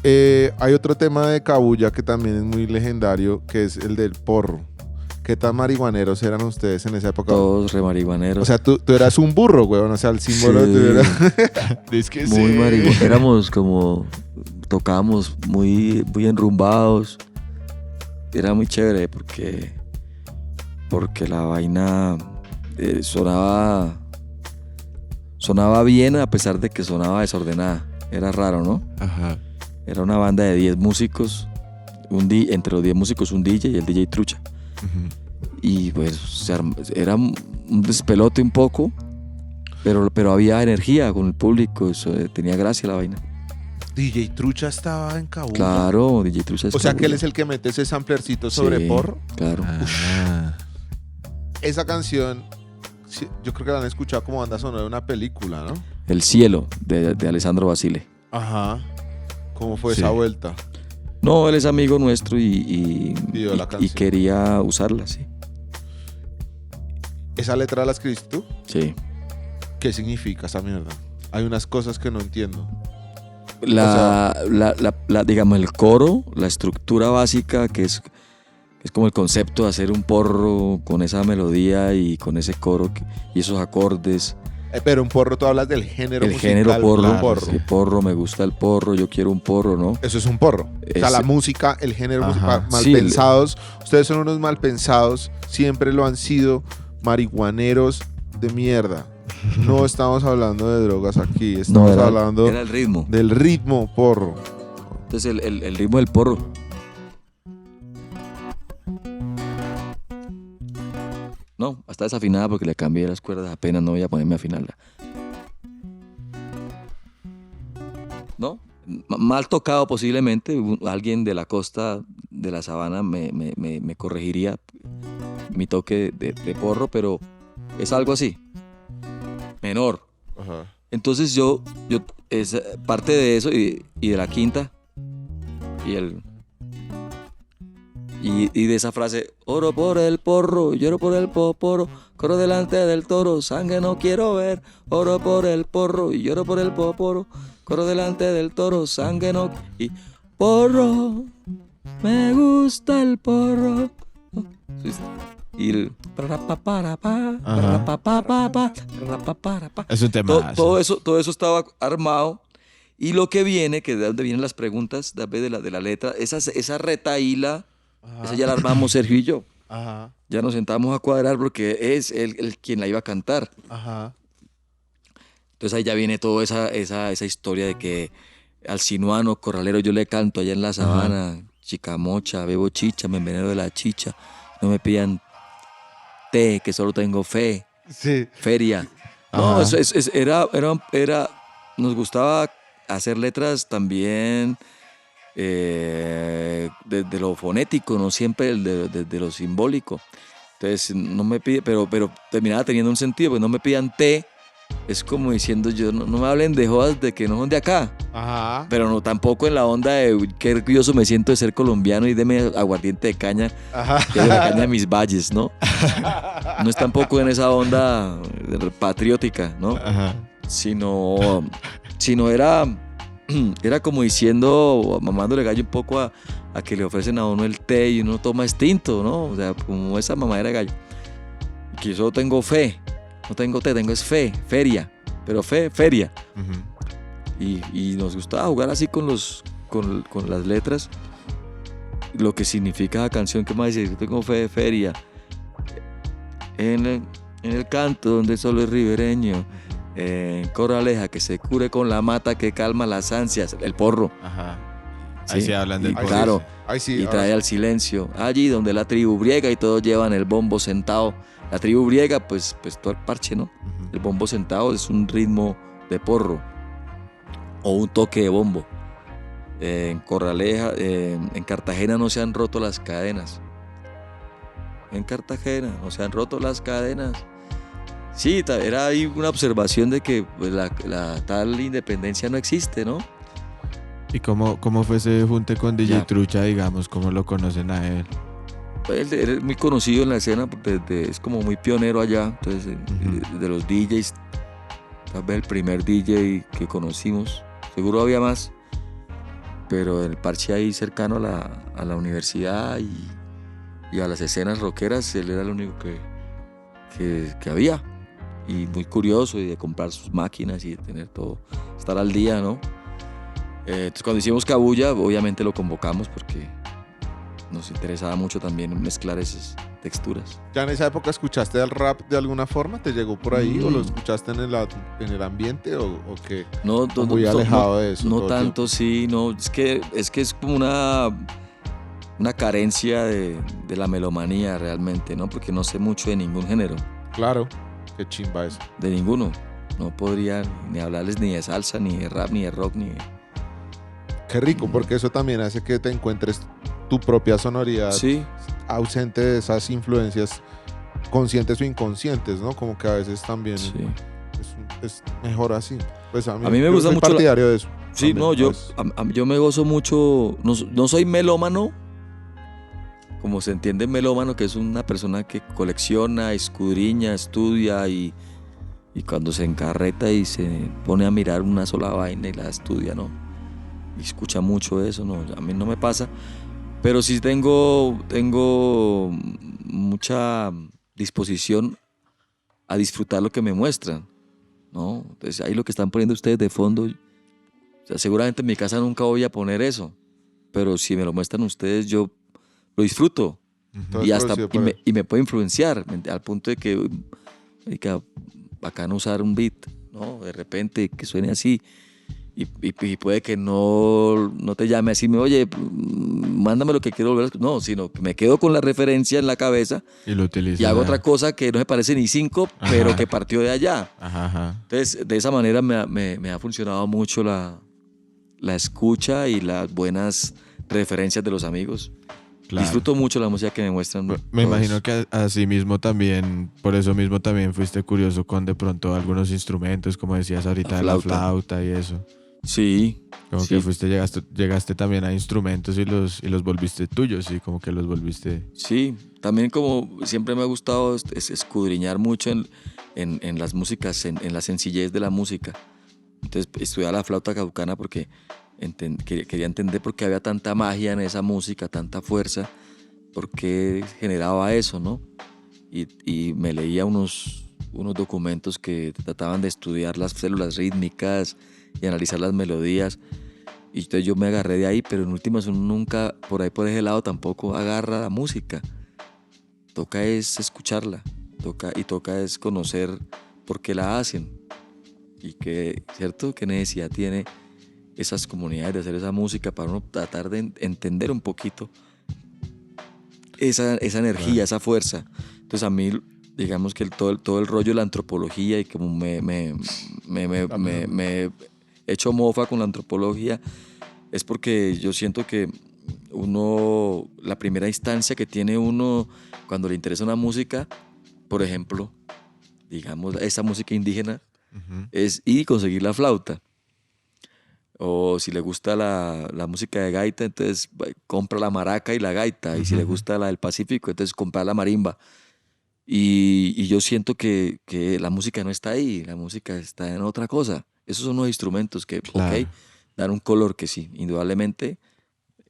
Hay otro tema de Cabuya que también es muy legendario, que es el del porro. ¿Qué tan marihuaneros eran ustedes en esa época? Todos remarihuaneros. O sea, tú eras un burro, güey. O sea, el símbolo Sí. de tu era... Es que muy marihuaneros. Éramos como... Tocábamos muy, muy enrumbados. Era muy chévere porque la vaina sonaba bien a pesar de que sonaba desordenada. Era raro, ¿no? Ajá. Era una banda de 10 músicos. Entre los 10 músicos un DJ y el DJ Trucha. Y pues era un despelote un poco, pero había energía con el público, tenía gracia la vaina. DJ Trucha estaba en Cabuya. Claro, DJ Trucha es O sea, que él Cabuya. es el que mete ese samplercito sobre Sí, porro. Claro. Ah. Esa canción, sí, yo creo que la han escuchado como banda sonora de una película, ¿no? El cielo de Alessandro Basile. Ajá. ¿Cómo fue Sí. esa vuelta? No, él es amigo nuestro y Pidió la y canción. quería usarla, sí. ¿Esa letra la escribiste tú? Sí. ¿Qué significa esa mierda? Hay unas cosas que no entiendo. Digamos, el coro, la estructura básica, que es como el concepto de hacer un porro con esa melodía y con ese coro y esos acordes. Pero un porro, tú hablas del género El musical. género porro, un porro. sí, porro, me gusta el porro, yo quiero un porro, ¿no? Eso es un porro. O sea, Es- la música, el género Ajá. musical, mal Sí, pensados. Ustedes son unos mal pensados, siempre lo han sido, marihuaneros de mierda. No estamos hablando de drogas aquí, estamos hablando era el ritmo. del ritmo porro. Entonces el ritmo del porro. No, está desafinada porque le cambié las cuerdas, apenas no voy a ponerme a afinarla. ¿No? Mal tocado posiblemente, alguien de la costa de la sabana me corregiría mi toque de porro, pero es algo así, menor. Ajá. Entonces yo es parte de eso y de la quinta y de esa frase, oro por el porro, lloro por el poporo, corro delante del toro, sangre no quiero ver, oro por el porro y lloro por el poporo, corro delante del toro, sangre no y porro, me gusta el porro. Y el Es un tema. todo eso estaba armado. Y lo que viene, que de donde vienen las preguntas, de la letra, esa retaíla, esa ya la armamos Sergio y yo. Ajá. Ya nos sentamos a cuadrar porque es él quien la iba a cantar. Ajá. Entonces ahí ya viene toda esa historia de que al sinuano corralero yo le canto allá en la sabana, chicamocha, bebo chicha, me enveneno de la chicha, no me pidan té, que solo tengo fe, Sí. feria. No, Ajá. era, nos gustaba hacer letras también de lo fonético, no siempre de lo simbólico. Entonces no me pide, pero terminaba teniendo un sentido, porque no me pidan té, es como diciendo yo, no me hablen de jodas de que no son de acá. Ajá. Pero no tampoco en la onda de qué orgulloso me siento de ser colombiano y deme aguardiente de caña, que es de la caña de mis valles, ¿no? No es tampoco en esa onda patriótica, ¿no? Ajá. Sino era como diciendo, mamándole gallo un poco a que le ofrecen a uno el té y uno toma extinto, ¿no? O sea, como esa mamadera de gallo. Que yo solo tengo fe, no tengo té, tengo es fe, feria, pero feria. Ujú. Y nos gustaba jugar así con las letras, lo que significa la canción, que más dice, yo tengo fe, feria, en el canto donde solo es ribereño, en Corraleja, que se cure con la mata que calma las ansias, el porro. Ajá. Ahí Sí, sí hablan del y porro. claro, Ay, sí. y trae al silencio, allí donde la tribu briega y todos llevan el bombo sentado. La tribu briega, pues todo el parche, ¿no? Ujú. El bombo sentado es un ritmo de porro o un toque de bombo. En Corraleja, en Cartagena no se han roto las cadenas. En Cartagena no se han roto las cadenas. Sí, era ahí una observación de que pues, la tal independencia no existe, ¿no? ¿Y cómo fue ese junte con DJ Ya. Trucha, digamos? ¿Cómo lo conocen a él? Él es muy conocido en la escena porque es como muy pionero allá. Entonces, Ujú. de los DJs, tal vez el primer DJ que conocimos. Seguro había más, pero el parche ahí cercano a la universidad y a las escenas rockeras, él era el único que había. Y muy curioso y de comprar sus máquinas y de tener todo, estar al día, ¿no? Entonces cuando hicimos Cabuya, obviamente lo convocamos porque nos interesaba mucho también mezclar esas texturas. ¿Ya en esa época escuchaste el rap de alguna forma? ¿Te llegó por ahí? ¿O lo escuchaste en el ambiente? ¿O qué? No, ¿O muy alejado de eso? no todo el tanto, sí, no, es que es como una carencia de la melomanía realmente, ¿no? Porque no sé mucho de ningún género, tiempo? Claro. Qué chimba eso. de ninguno. No podría ni hablarles ni de salsa, ni de rap, ni de rock, ni de... Qué rico, porque eso también hace que te encuentres tu propia sonoridad Sí, ausente de esas influencias conscientes o inconscientes, ¿no? Como que a veces también sí. es mejor así. Pues a mí me yo gusta soy mucho la- partidario de eso. Sí, También, no, pues. yo me gozo mucho, no soy melómano, como se entiende melómano, que es una persona que colecciona, escudriña, estudia y cuando se encarreta y se pone a mirar una sola vaina y la estudia, ¿no? Y escucha mucho eso, ¿no? A mí no me pasa, pero sí tengo mucha disposición a disfrutar lo que me muestran, ¿no? Entonces ahí lo que están poniendo ustedes de fondo, o sea, seguramente en mi casa nunca voy a poner eso, pero si me lo muestran ustedes, yo lo disfruto Todo y es hasta producido por él. me puede influenciar al punto de que, bacano usar un beat, ¿no? De repente que suene así y puede que no te llame así, oye, mándame lo que quiero volver a escuchar. No, sino que me quedo con la referencia en la cabeza Y lo utiliza. y hago otra cosa que no se parece ni cinco, Ajá. pero que partió de allá. Ajá, ajá. Entonces, de esa manera me ha funcionado mucho la escucha y las buenas referencias de los amigos. Claro. Disfruto mucho la música que me muestran. Me todos. imagino que así mismo también, por eso mismo también fuiste curioso con de pronto algunos instrumentos, como decías ahorita, de la flauta y eso. Sí. Como sí. que llegaste también a instrumentos y los volviste tuyos, y como que los volviste. Sí, también como siempre me ha gustado es escudriñar mucho en las músicas, en la sencillez de la música. Entonces estudiaba la flauta caucana porque quería entender por qué había tanta magia en esa música, tanta fuerza, por qué generaba eso, ¿no? Y me leía unos documentos que trataban de estudiar las células rítmicas y analizar las melodías. Y entonces yo me agarré de ahí, pero en últimas uno nunca, por ese lado tampoco agarra la música. Toca es escucharla, toca es conocer por qué la hacen. Y ¿cierto? ¿Qué necesidad tiene esas comunidades de hacer esa música para uno tratar de entender un poquito esa energía, esa fuerza? Entonces a mí, digamos que todo el rollo de la antropología y como me hecho mofa con la antropología, es porque yo siento que uno, la primera instancia que tiene uno cuando le interesa una música, por ejemplo, digamos, esa música indígena, es ir y conseguir la flauta. O si le gusta la música de gaita, entonces compra la maraca y la gaita. Y si le gusta la del Pacífico, entonces compra la marimba. Y yo siento que la música no está ahí, la música está en otra cosa. Esos son los instrumentos que, Claro. ok, dan un color que sí, indudablemente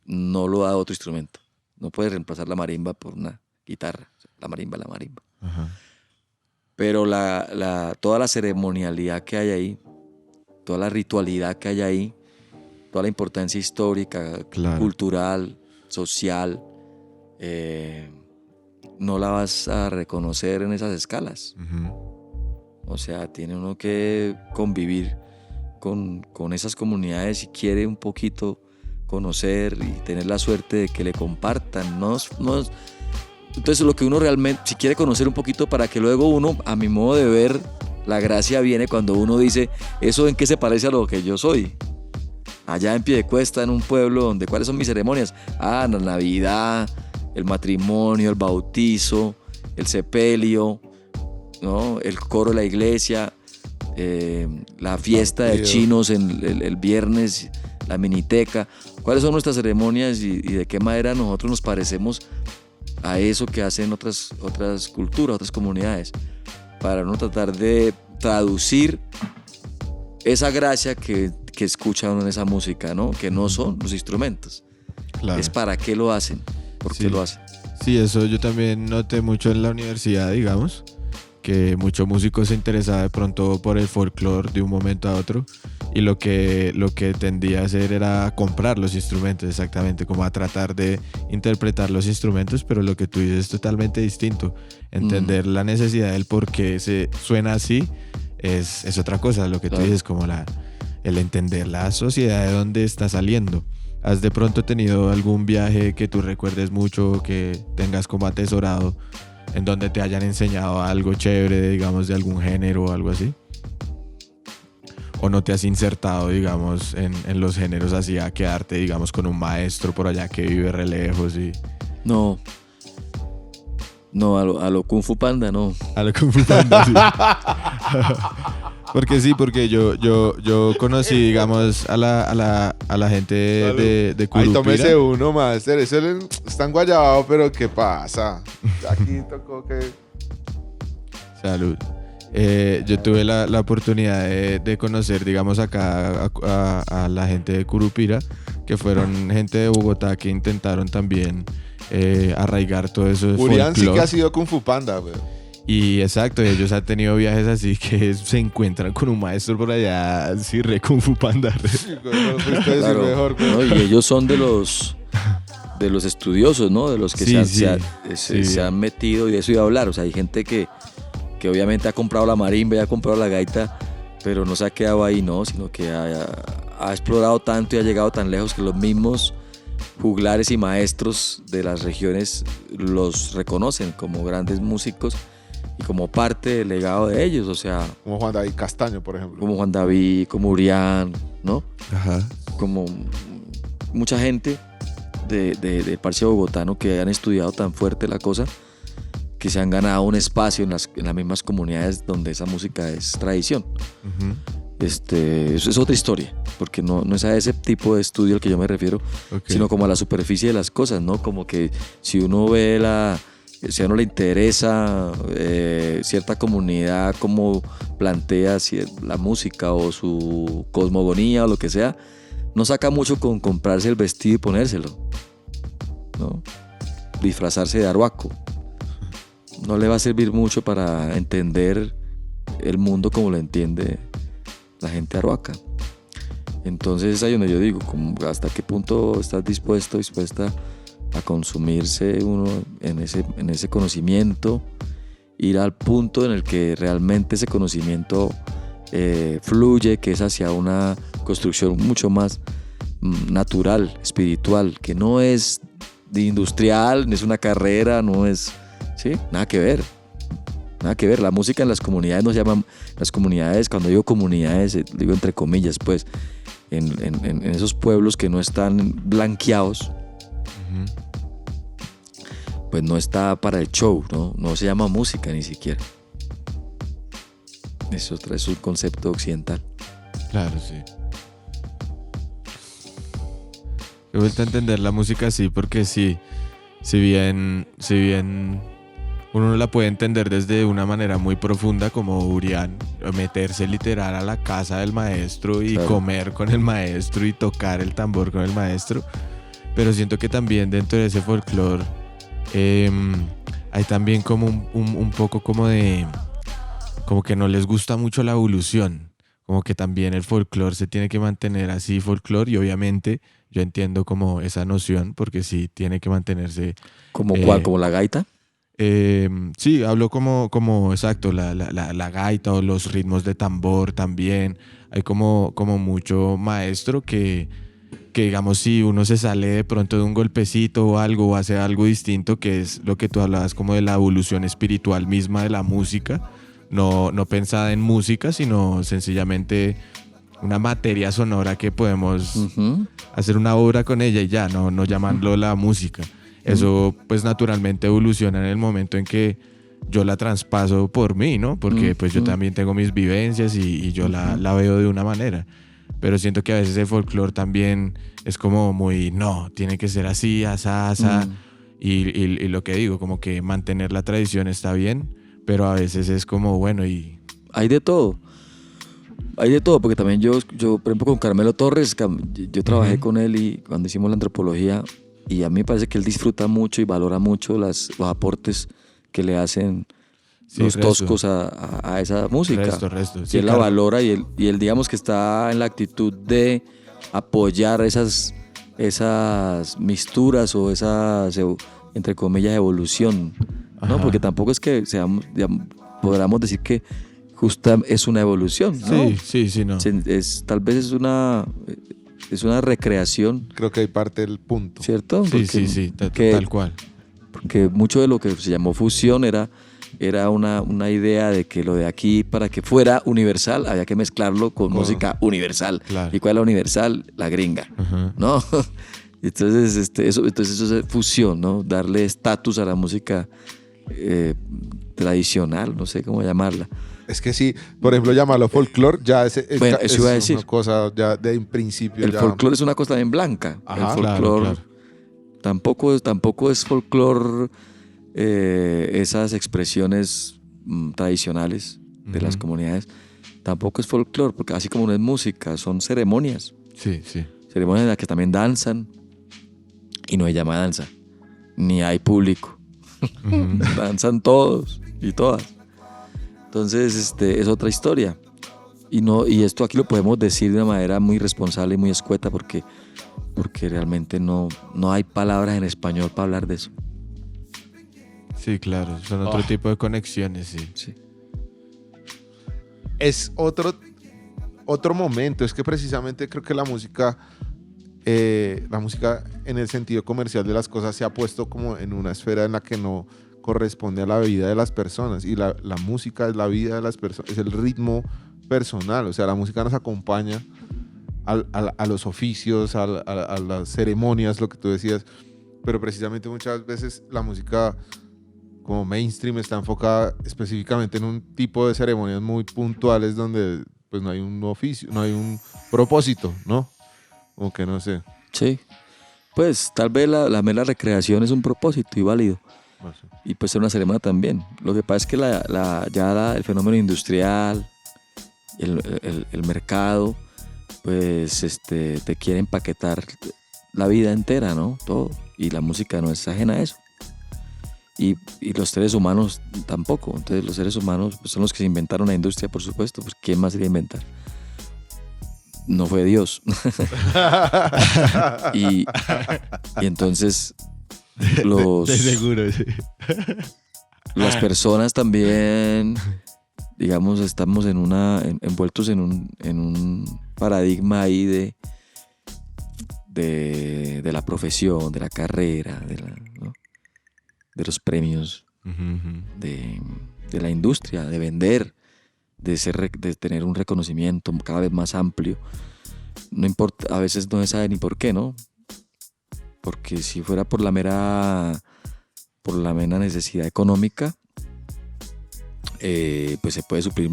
no lo da otro instrumento. No puedes reemplazar la marimba por una guitarra. La marimba, la marimba. Ajá. Pero toda la ceremonialidad que hay ahí, toda la ritualidad que hay ahí, toda la importancia histórica, Claro. cultural, social, no la vas a reconocer en esas escalas. O sea, tiene uno que convivir con esas comunidades si quiere un poquito conocer y tener la suerte de que le compartan. Entonces lo que uno realmente, si quiere conocer un poquito para que luego uno, a mi modo de ver, la gracia viene cuando uno dice, ¿eso en qué se parece a lo que yo soy? Allá en Piedecuesta, en un pueblo donde, ¿cuáles son mis ceremonias? La Navidad, el matrimonio, el bautizo, el sepelio, ¿no? El coro de la iglesia, la fiesta de chinos el viernes, la miniteca. ¿Cuáles son nuestras ceremonias y de qué manera nosotros nos parecemos a eso que hacen otras culturas, otras comunidades? Para no tratar de traducir esa gracia que escucha uno en esa música, ¿no? Que no son los instrumentos. Claro. Es para qué lo hacen, por qué Sí. lo hacen. Sí, eso yo también noté mucho en la universidad, digamos, que mucho músico se interesaba de pronto por el folclore de un momento a otro y lo que tendía a hacer era comprar los instrumentos, exactamente, como a tratar de interpretar los instrumentos, pero lo que tú dices es totalmente distinto. Entender la necesidad del por qué se suena así es otra cosa, lo que tú Claro. dices, como el entender la sociedad de dónde está saliendo. ¿Has de pronto tenido algún viaje que tú recuerdes mucho, que tengas como atesorado, en donde te hayan enseñado algo chévere, digamos, de algún género o algo así? ¿O no te has insertado, digamos, en los géneros así a quedarte, digamos, con un maestro por allá que vive re lejos y... No, a lo Kung Fu Panda, no. A lo Kung Fu Panda, sí. Porque yo conocí, digamos, a la gente de Ay, Curupira. tómese uno, master. Eso está enguayabado, pero ¿qué pasa? Aquí tocó que... Salud. Yo tuve la oportunidad de conocer, digamos, acá a la gente de Curupira, que fueron gente de Bogotá que intentaron también arraigar todo eso de Julián sí folclore. que ha sido Kung Fu Panda, güey. Y exacto, ellos han tenido viajes así que se encuentran con un maestro por allá, así re Kung Fu Panda. Sí, güey, no lo pudiste decir Claro, mejor, güey. ¿no? Y ellos son de los estudiosos, ¿no? De los que Sí, se han metido, y de eso iba a hablar. O sea, hay gente que obviamente ha comprado la marimba y ha comprado la gaita, pero no se ha quedado ahí, ¿no? Sino que ha explorado tanto y ha llegado tan lejos que los mismos juglares y maestros de las regiones los reconocen como grandes músicos y como parte del legado de ellos. O sea, Como Juan David Castaño, por ejemplo. como Juan David, como Urián, ¿no? Ajá. Como mucha gente del parche bogotano que han estudiado tan fuerte la cosa, que se han ganado un espacio en las mismas comunidades donde esa música es tradición. Ujú. Eso es otra historia, porque no es a ese tipo de estudio al que yo me refiero, Ok. sino como a la superficie de las cosas, ¿no? Como que si uno ve si a uno le interesa cierta comunidad, cómo plantea la música o su cosmogonía o lo que sea, no saca mucho con comprarse el vestido y ponérselo, ¿no? Disfrazarse de arhuaco. No le va a servir mucho para entender el mundo como lo entiende la gente arhuaca. Entonces es ahí donde yo digo, hasta qué punto estás dispuesta a consumirse uno en ese conocimiento, ir al punto en el que realmente ese conocimiento fluye, que es hacia una construcción mucho más natural, espiritual, que no es industrial, no es una carrera, no es, ¿sí? Nada que ver. Nada que ver, la música en las comunidades nos llaman, las comunidades, cuando digo comunidades, digo entre comillas, pues, en esos pueblos que no están blanqueados, pues no está para el show, no se llama música ni siquiera. Es un concepto occidental. Claro, sí. He vuelto a entender la música así porque sí, si bien uno no la puede entender desde una manera muy profunda como Urián, meterse literal a la casa del maestro y comer con el maestro y tocar el tambor con el maestro, pero siento que también dentro de ese folclore hay también como un poco como de, como que no les gusta mucho la evolución, como que también el folclore se tiene que mantener así folclore, y obviamente yo entiendo como esa noción porque sí tiene que mantenerse. ¿Como cuál? ¿Como la gaita? Sí, hablo como exacto, la gaita o los ritmos de tambor también. Hay como mucho maestro que digamos, si uno se sale de pronto de un golpecito o algo, o hace algo distinto, que es lo que tú hablabas como de la evolución espiritual misma de la música, no pensada en música, sino sencillamente una materia sonora que podemos hacer una obra con ella y ya, no llamarlo la música. Eso pues naturalmente evoluciona en el momento en que yo la traspaso por mí, ¿no? Porque pues yo también tengo mis vivencias y yo la veo de una manera. Pero siento que a veces el folclore también es como muy, no, tiene que ser así, asá. Y lo que digo, como que mantener la tradición está bien, pero a veces es como, bueno, y... Hay de todo, porque también yo por ejemplo, con Carmelo Torres, yo trabajé con él y cuando hicimos la antropología, y a mí me parece que él disfruta mucho y valora mucho los aportes que le hacen los toscos a esa música. Resto. Y Sí, él la valora y él digamos que está en la actitud de apoyar esas misturas o esas, entre comillas, evolución, ¿no? Porque tampoco es que podamos decir que justa es una evolución, ¿no? Sí, no. Tal vez es una recreación. Creo que hay parte del punto. ¿Cierto? Sí, tal cual. Porque mucho de lo que se llamó fusión era una idea de que lo de aquí, para que fuera universal, había que mezclarlo con música universal. Claro. ¿Y cuál es la universal? La gringa, ¿no? Entonces, eso es fusión, ¿no? Darle estatus a la música tradicional, no sé cómo llamarla. Es que sí, por ejemplo, llamarlo folclore ya es eso iba a decir. Una cosa ya de en principio. El folclore es una cosa también blanca. Ajá, el folclore tampoco es folclore esas expresiones tradicionales de las comunidades. Tampoco es folclore, porque así como no es música, son ceremonias. Sí. Ceremonias en las que también danzan y no se llama danza, ni hay público. Danzan todos y todas. Entonces, es otra historia. Y esto aquí lo podemos decir de una manera muy responsable y muy escueta porque realmente no hay palabras en español para hablar de eso. Sí, claro, son otro tipo de conexiones, sí. Es otro momento, es que precisamente creo que la música en el sentido comercial de las cosas se ha puesto como en una esfera en la que no corresponde a la vida de las personas, y la música es la vida de las personas, es el ritmo personal, o sea, la música nos acompaña a los oficios, a las ceremonias, lo que tú decías, pero precisamente muchas veces la música como mainstream está enfocada específicamente en un tipo de ceremonias muy puntuales donde pues no hay un oficio, no hay un propósito, ¿no? Como que no sé. Sí, pues tal vez la mera recreación es un propósito y válido. No sé. Y puede ser una ceremonia también. Lo que pasa es que el fenómeno industrial, el mercado, pues te quiere empaquetar la vida entera, ¿no? Todo. Y la música no es ajena a eso. Y los seres humanos tampoco. Entonces los seres humanos pues, son los que se inventaron la industria, por supuesto. Pues ¿quién más iba a inventar? No fue Dios. y entonces de seguro, sí. Las personas también, digamos, estamos envueltos en un paradigma ahí de la profesión, de la carrera, ¿no? De los premios, de de la industria, de vender, de tener un reconocimiento cada vez más amplio. No importa, a veces no se sabe ni por qué, ¿no? Porque si fuera por la mera necesidad económica, pues se puede suplir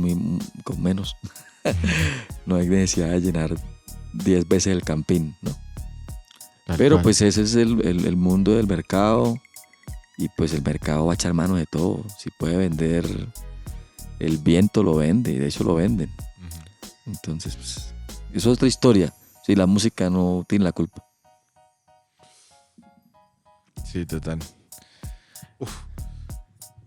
con menos. No hay necesidad de llenar 10 veces el campín, ¿no? Pero pues ese es el mundo del mercado, y pues el mercado va a echar mano de todo. Si puede vender el viento, lo vende, y de hecho lo venden. Entonces, pues, eso es otra historia. Si la música no tiene la culpa. Sí, total.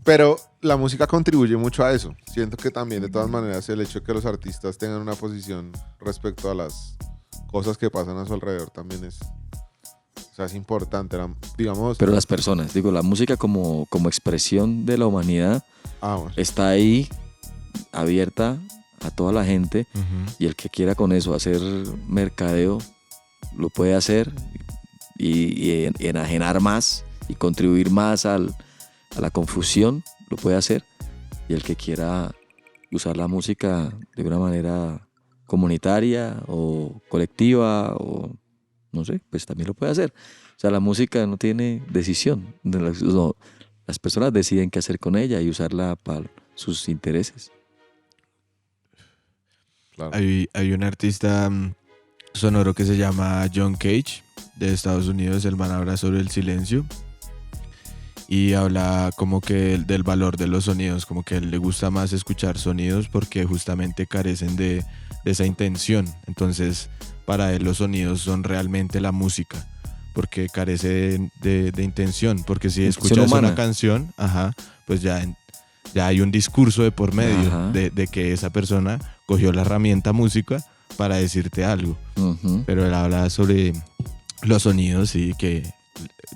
Pero la música contribuye mucho a eso. Siento que también, de todas maneras, el hecho de que los artistas tengan una posición respecto a las cosas que pasan a su alrededor también es importante, digamos. Pero las personas, digo, la música como expresión de la humanidad bueno. está ahí, abierta a toda la gente, y el que quiera con eso hacer mercadeo lo puede hacer, y enajenar más y contribuir más a la confusión lo puede hacer, y el que quiera usar la música de una manera comunitaria o colectiva o no sé, pues también lo puede hacer. O sea, la música no tiene decisión. No, las personas deciden qué hacer con ella y usarla para sus intereses. Claro. Hay un artista sonoro que se llama John Cage, de Estados Unidos. El man habla sobre el silencio y habla como que del valor de los sonidos, como que a él le gusta más escuchar sonidos porque justamente carecen de esa intención. Entonces, para él los sonidos son realmente la música, porque carece de intención. Porque si escuchas una canción, pues ya hay un discurso de por medio de que esa persona cogió la herramienta música para decirte algo. Pero él habla sobre los sonidos y que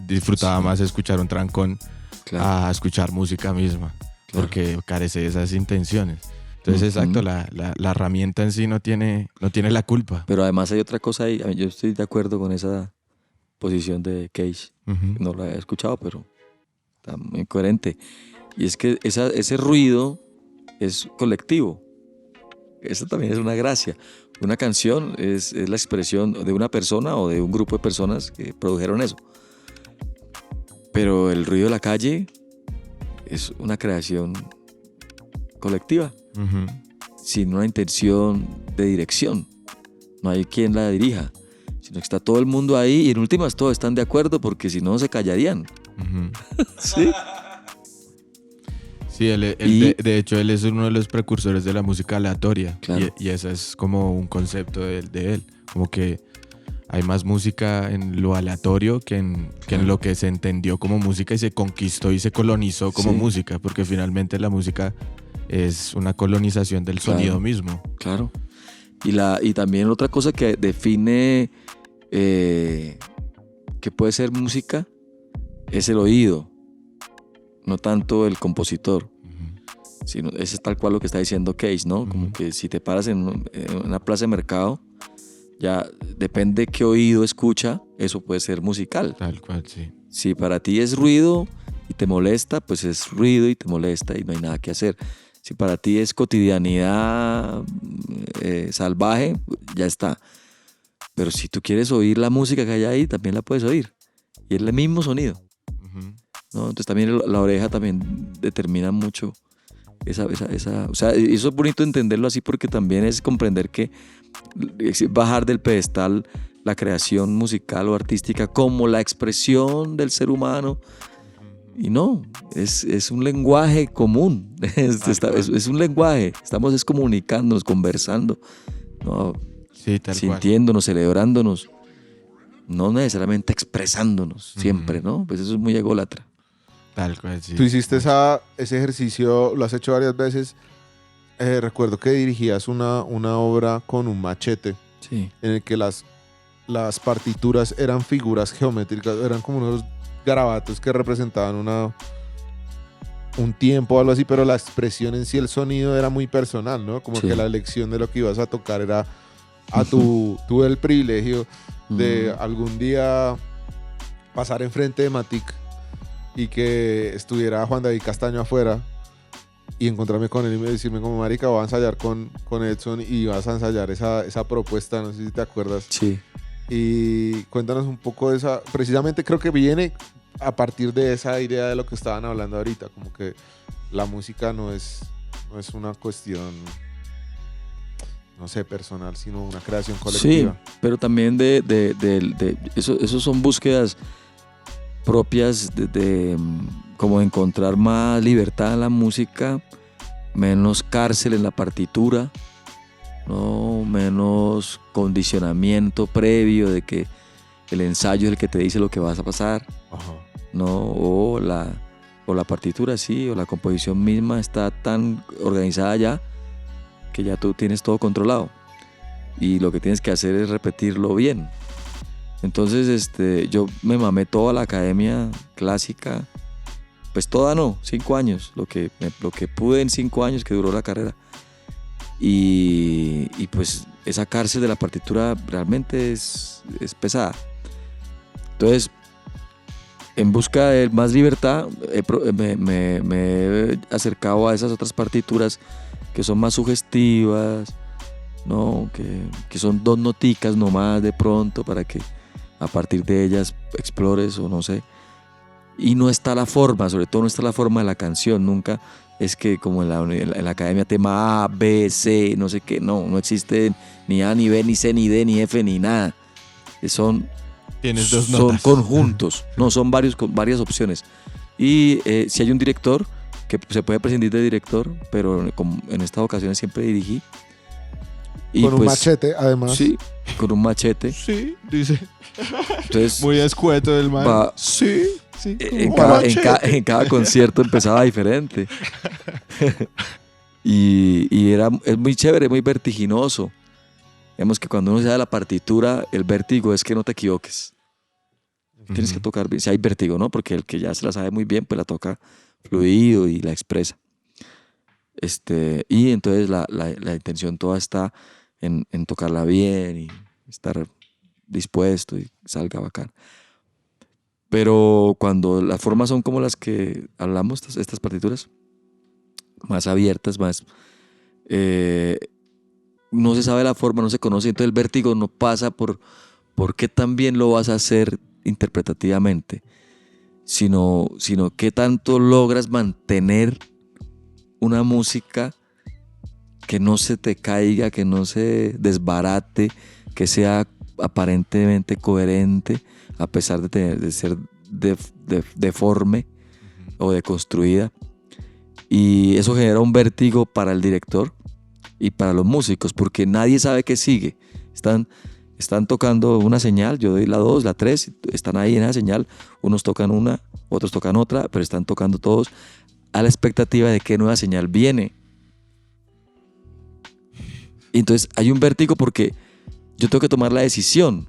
disfrutaba más escuchar un trancón a escuchar música misma, porque carece de esas intenciones. Entonces, exacto, la herramienta en sí no tiene la culpa. Pero además hay otra cosa ahí. Yo estoy de acuerdo con esa posición de Cage. No la he escuchado, pero está muy coherente. Y es que ese ruido es colectivo. Eso también es una gracia. Una canción es la expresión de una persona o de un grupo de personas que produjeron eso. Pero el ruido de la calle es una creación colectiva, sin una intención de dirección. No hay quien la dirija, sino que está todo el mundo ahí, y en últimas todos están de acuerdo, porque si no se callarían. ¿Sí? Sí, de hecho él es uno de los precursores de la música aleatoria. Claro. Y ese es como un concepto de él, como que hay más música en lo aleatorio que en lo que se entendió como música y se conquistó y se colonizó como música, porque finalmente la música es una colonización del sonido mismo. Claro. Y también otra cosa que define que puede ser música es el oído, no tanto el compositor. Sino, ese es tal cual lo que está diciendo Cage, ¿no? Como que si te paras en una plaza de mercado, ya depende qué oído escucha, eso puede ser musical. Tal cual, sí. Si para ti es ruido y te molesta, pues es ruido y te molesta y no hay nada que hacer. Si para ti es cotidianidad salvaje, ya está. Pero si tú quieres oír la música que hay ahí, también la puedes oír. Y es el mismo sonido. ¿No? Entonces también la oreja también determina mucho esa. O sea, eso es bonito entenderlo así, porque también es comprender que es bajar del pedestal la creación musical o artística como la expresión del ser humano. Y no, es un lenguaje común, es un lenguaje, estamos comunicándonos, conversando, ¿no? Sí, sintiéndonos, celebrándonos, no necesariamente expresándonos siempre, ¿no? Pues eso es muy ególatra. Tal cual, sí. Tú hiciste ese ejercicio, lo has hecho varias veces. Recuerdo que dirigías una obra con un machete, sí, en el que las partituras eran figuras geométricas, eran como unos garabatos que representaban un tiempo o algo así, pero la expresión en sí, el sonido era muy personal, ¿no? Como que la elección de lo que ibas a tocar era tuve el privilegio de algún día pasar enfrente de Matic y que estuviera Juan David Castaño afuera y encontrarme con él y decirme como marica, voy a ensayar con Edson y vas a ensayar esa propuesta, no sé si te acuerdas. Sí. Y cuéntanos un poco de esa, precisamente creo que viene a partir de esa idea de lo que estaban hablando ahorita, como que la música no es una cuestión, no sé, personal, sino una creación colectiva. Sí, pero también eso son búsquedas propias de como encontrar más libertad en la música, menos cárcel en la partitura, ¿no? Menos condicionamiento previo de que el ensayo es el que te dice lo que vas a pasar, Ajá. ¿no? O la partitura, sí, o la composición misma está tan organizada ya que ya tú tienes todo controlado y lo que tienes que hacer es repetirlo bien. Entonces yo me mamé toda la academia clásica, pues toda no, 5 años, lo que pude en 5 años que duró la carrera. Y pues esa cárcel de la partitura realmente es pesada. Entonces, en busca de más libertad, me he acercado a esas otras partituras que son más sugestivas, ¿no? Que son 2 noticas nomás de pronto para que a partir de ellas explores o no sé. Y no está la forma, sobre todo no está la forma de la canción, nunca es que como en la academia tema A, B, C, no sé qué, no existe ni A, ni B, ni C, ni D, ni F, ni nada. Tienes 2 son notas. conjuntos, no, son varias opciones. Y si hay un director, que se puede prescindir de director, pero en estas ocasiones siempre dirigí. Y con un pues, machete, además. Sí, con un machete. Sí, dice. Entonces, Muy escueto el man. va- Sí. en cada concierto empezaba diferente. y es muy chévere, muy vertiginoso. Digamos que cuando uno se da la partitura, el vértigo es que no te equivoques. Tienes que tocar bien, si hay vértigo, ¿no? Porque el que ya se la sabe muy bien, pues la toca fluido y la expresa. Y entonces la intención toda está en tocarla bien y estar dispuesto y salga bacán. Pero cuando las formas son como las que hablamos, estas partituras, más abiertas, más... no se sabe la forma, no se conoce, entonces el vértigo no pasa por qué tan bien lo vas a hacer interpretativamente, sino qué tanto logras mantener una música que no se te caiga, que no se desbarate, que sea aparentemente coherente, a pesar de ser deforme o deconstruida. Y eso genera un vértigo para el director y para los músicos, porque nadie sabe qué sigue. Están tocando una señal, yo doy la 2, la 3, están ahí en esa señal, unos tocan una, otros tocan otra, pero están tocando todos a la expectativa de qué nueva señal viene. Y entonces hay un vértigo porque yo tengo que tomar la decisión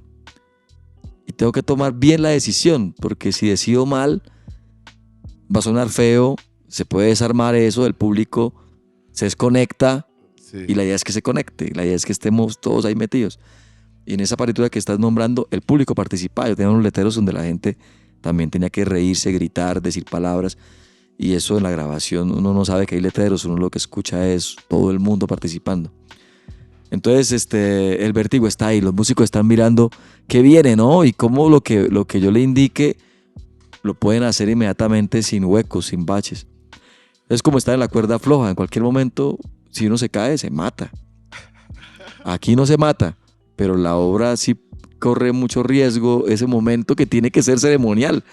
y tengo que tomar bien la decisión, porque si decido mal va a sonar feo, se puede desarmar eso, el público se desconecta. Sí. Y la idea es que se conecte, la idea es que estemos todos ahí metidos. Y en esa partitura que estás nombrando, el público participaba. Yo tenía unos letreros donde la gente también tenía que reírse, gritar, decir palabras. Y eso en la grabación uno no sabe que hay letreros, uno lo que escucha es todo el mundo participando. Entonces el vértigo está ahí, los músicos están mirando qué viene, ¿no? Y cómo lo que yo le indique lo pueden hacer inmediatamente sin huecos, sin baches. Es como estar en la cuerda floja, en cualquier momento, si uno se cae, se mata. Aquí no se mata, pero la obra sí corre mucho riesgo, ese momento que tiene que ser ceremonial.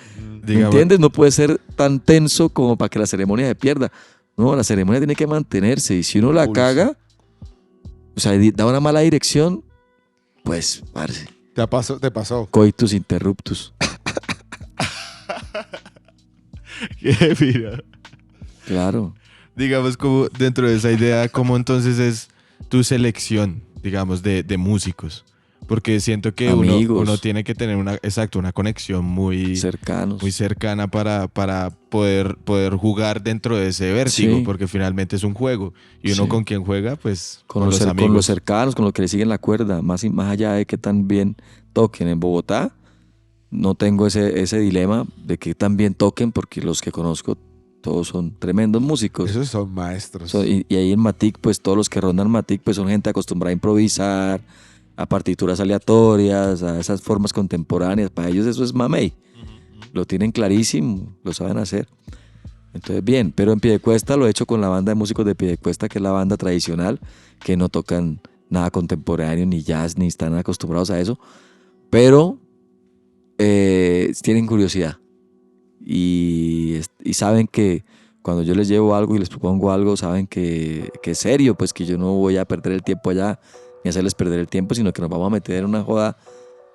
¿Entiendes? No puede ser tan tenso como para que la ceremonia se pierda. No, la ceremonia tiene que mantenerse y si uno la caga, o sea, da una mala dirección, pues, parce. Te pasó. Coitus interruptus. Qué mira. Claro. Digamos, como dentro de esa idea, ¿cómo entonces es tu selección, digamos, de músicos? Porque siento que uno tiene que tener una conexión muy cercana para poder jugar dentro de ese vértigo, sí. Porque finalmente es un juego. Y uno con quien juega, pues con los amigos. Con los cercanos, con los que le siguen la cuerda, más allá de que tan bien toquen. En Bogotá no tengo ese dilema de que tan bien toquen, porque los que conozco todos son tremendos músicos. Esos son maestros. Y ahí en Matic, pues todos los que rondan Matic, pues son gente acostumbrada a improvisar, a partituras aleatorias, a esas formas contemporáneas. Para ellos eso es mamey. Lo tienen clarísimo, lo saben hacer. Entonces, bien, pero en Piedecuesta lo he hecho con la banda de músicos de Piedecuesta, que es la banda tradicional, que no tocan nada contemporáneo, ni jazz, ni están acostumbrados a eso, pero tienen curiosidad y saben que cuando yo les llevo algo y les propongo algo, saben que es serio, pues que yo no voy a perder el tiempo allá, ni hacerles perder el tiempo, sino que nos vamos a meter en una joda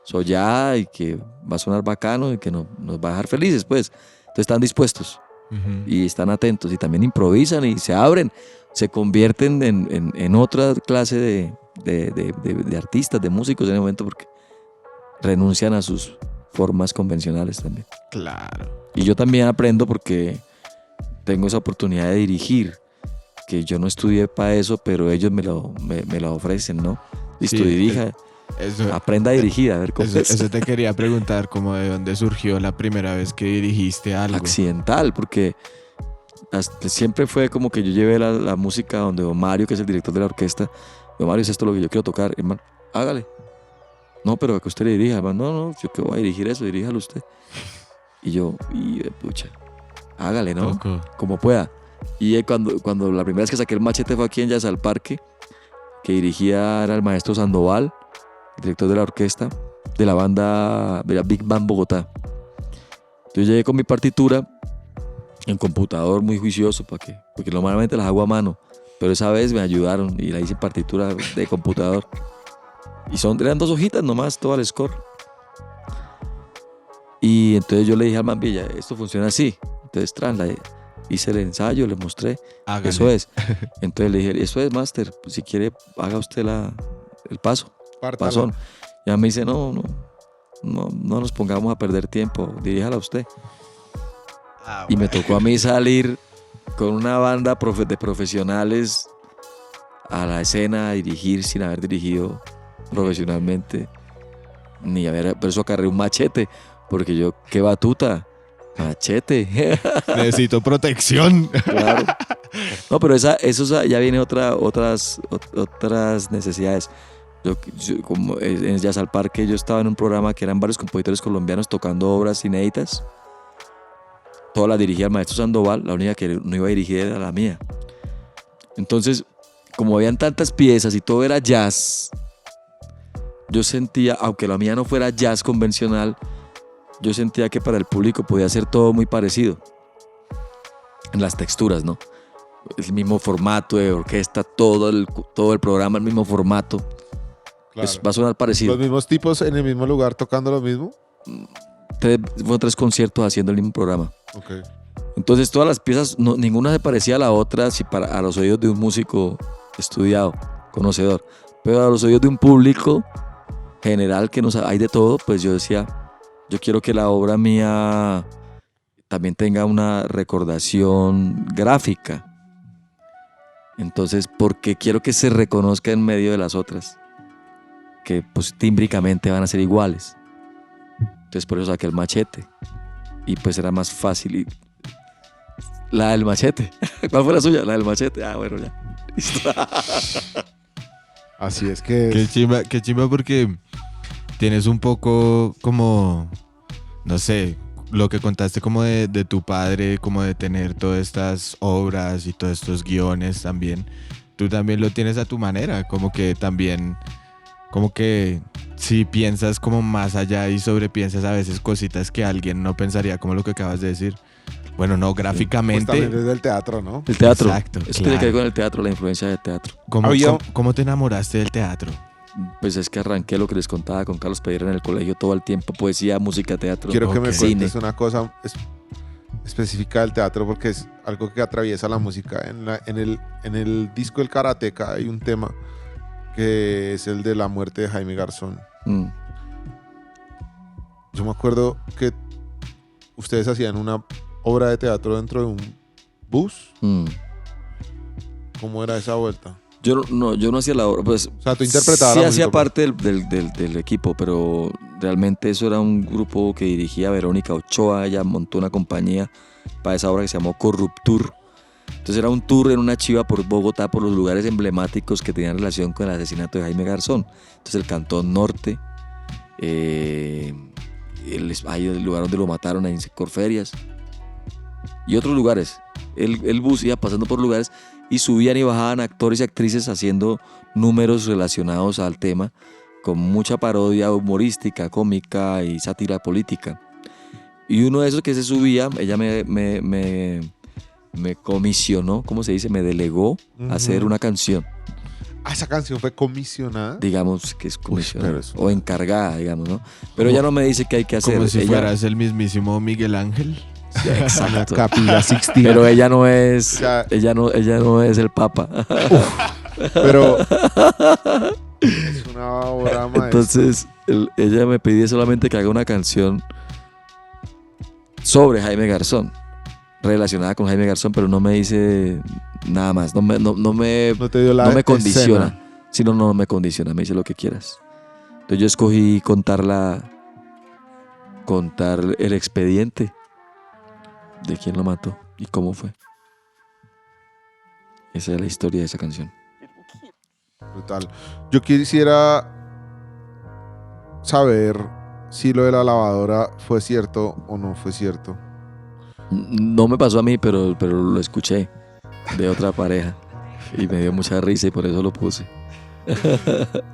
sollada y que va a sonar bacano y que nos va a dejar felices, pues. Entonces están dispuestos. Y están atentos y también improvisan y se abren, se convierten en otra clase de artistas, de músicos en el momento, porque renuncian a sus formas convencionales también. Claro. Y yo también aprendo porque tengo esa oportunidad de dirigir, que yo no estudié para eso, pero ellos me lo ofrecen, ¿no? Listo, Sí, dirija, aprenda a dirigir, a ver cómo es. Eso te quería preguntar, como de dónde surgió la primera vez que dirigiste algo. Accidental, porque siempre fue como que yo llevé la música donde don Mario, que es el director de la orquesta, don Mario, es esto lo que yo quiero tocar, hermano, hágale. No, pero que usted le dirija, hermano, no, yo que voy a dirigir eso, diríjalo usted. Y yo, pucha, hágale, ¿no? Poco. Como pueda. Y cuando la primera vez que saqué el machete fue aquí en Jazz al Parque, que dirigía era el maestro Sandoval, director de la orquesta, de la banda de la Big Band Bogotá. Entonces llegué con mi partitura en computador muy juicioso, porque normalmente las hago a mano, pero esa vez me ayudaron y la hice en partitura de computador. Y eran 2 hojitas nomás, todo el score. Y entonces yo le dije al man Villa, esto funciona así. Entonces hice el ensayo, le mostré, Hágale. eso es. Entonces le dije, eso es, máster, pues si quiere haga usted el paso. Pártalo. Pasón. Ya me dice, no nos pongamos a perder tiempo, diríjala usted. Y me tocó a mí salir con una banda de profesionales a la escena a dirigir sin haber dirigido profesionalmente, ni haber, por eso agarré un machete, porque yo, qué batuta, machete. Necesito protección. Claro. No, pero eso ya viene otras necesidades. Yo, como en Jazz al Parque, yo estaba en un programa que eran varios compositores colombianos tocando obras inéditas. Todas las dirigía el maestro Sandoval, la única que no iba a dirigir era la mía. Entonces, como habían tantas piezas y todo era jazz, yo sentía, aunque la mía no fuera jazz convencional, yo sentía que para el público podía ser todo muy parecido. En las texturas, ¿no? El mismo formato de orquesta, todo el programa, el mismo formato. Claro. Va a sonar parecido. Los mismos tipos en el mismo lugar tocando lo mismo. Fueron 3 conciertos haciendo el mismo programa. Ok. Entonces todas las piezas, ninguna se parecía a la otra a los oídos de un músico estudiado, conocedor. Pero a los oídos de un público general que hay de todo, pues yo decía, yo quiero que la obra mía también tenga una recordación gráfica. Entonces, porque quiero que se reconozca en medio de las otras, que pues tímbricamente van a ser iguales. Entonces por eso saqué el machete. Y pues era más fácil. La del machete. ¿Cuál fue la suya? La del machete. Ah, bueno, ya. Listo. Así es que... Qué chimba porque tienes un poco como, no sé, lo que contaste como de tu padre, como de tener todas estas obras y todos estos guiones también. Tú también lo tienes a tu manera, como que también, como que si piensas como más allá y sobrepiensas a veces cositas que alguien no pensaría, como lo que acabas de decir. Bueno, no, Pues gráficamente. también desde el teatro, ¿no? El teatro. Exacto, Eso claro. tiene que ver con el teatro, la influencia del teatro. ¿Cómo te enamoraste del teatro? Pues es que arranqué lo que les contaba con Carlos Pereira en el colegio todo el tiempo. Poesía, música, teatro. Quiero que me cine. cuentes una cosa específica del teatro porque es algo que atraviesa la música. En el disco El Karateka hay un tema que es el de la muerte de Jaime Garzón. Yo me acuerdo que ustedes hacían una obra de teatro dentro de un bus. ¿Cómo era esa vuelta? Yo no hacía la obra, pues O sea, tú interpretabas sí la hacía música, parte del equipo, pero Realmente eso era un grupo que dirigía Verónica Ochoa. Ella montó una compañía para esa obra que se llamó Corruptur. Entonces era un tour en una chiva por Bogotá, por los lugares emblemáticos que tenían relación con el asesinato de Jaime Garzón. Entonces el Cantón Norte, hay el lugar donde lo mataron en Corferias y otros lugares. El bus iba pasando por lugares y subían y bajaban actores y actrices haciendo números relacionados al tema, con mucha parodia humorística, cómica y sátira política. Y uno de esos que se subía, ella me comisionó, ¿cómo se dice? Me delegó a hacer una canción. Ah, esa canción fue comisionada. Digamos que es comisionada. pero eso- O encargada, digamos, ¿no? Pero ella no me dice qué hay que hacer. Como si Ella- fueras el mismísimo Miguel Ángel. Sí, exacto. Capilla Sixtina. Pero ella no es. Ya. Ella no es el Papa. Pero es una obra maestra. Entonces, ella me pedía solamente que haga una canción sobre Jaime Garzón, relacionada con Jaime Garzón, pero no me dice nada más. No me No te dio la no me condiciona. escena. Si no, no me condiciona, me dice lo que quieras. Entonces yo escogí contar el expediente de quién lo mató y cómo fue. Esa es la historia de esa canción. Brutal. Yo quisiera saber si lo de la lavadora fue cierto o no fue cierto. No me pasó a mí, pero lo escuché de otra pareja y me dio mucha risa y por eso lo puse.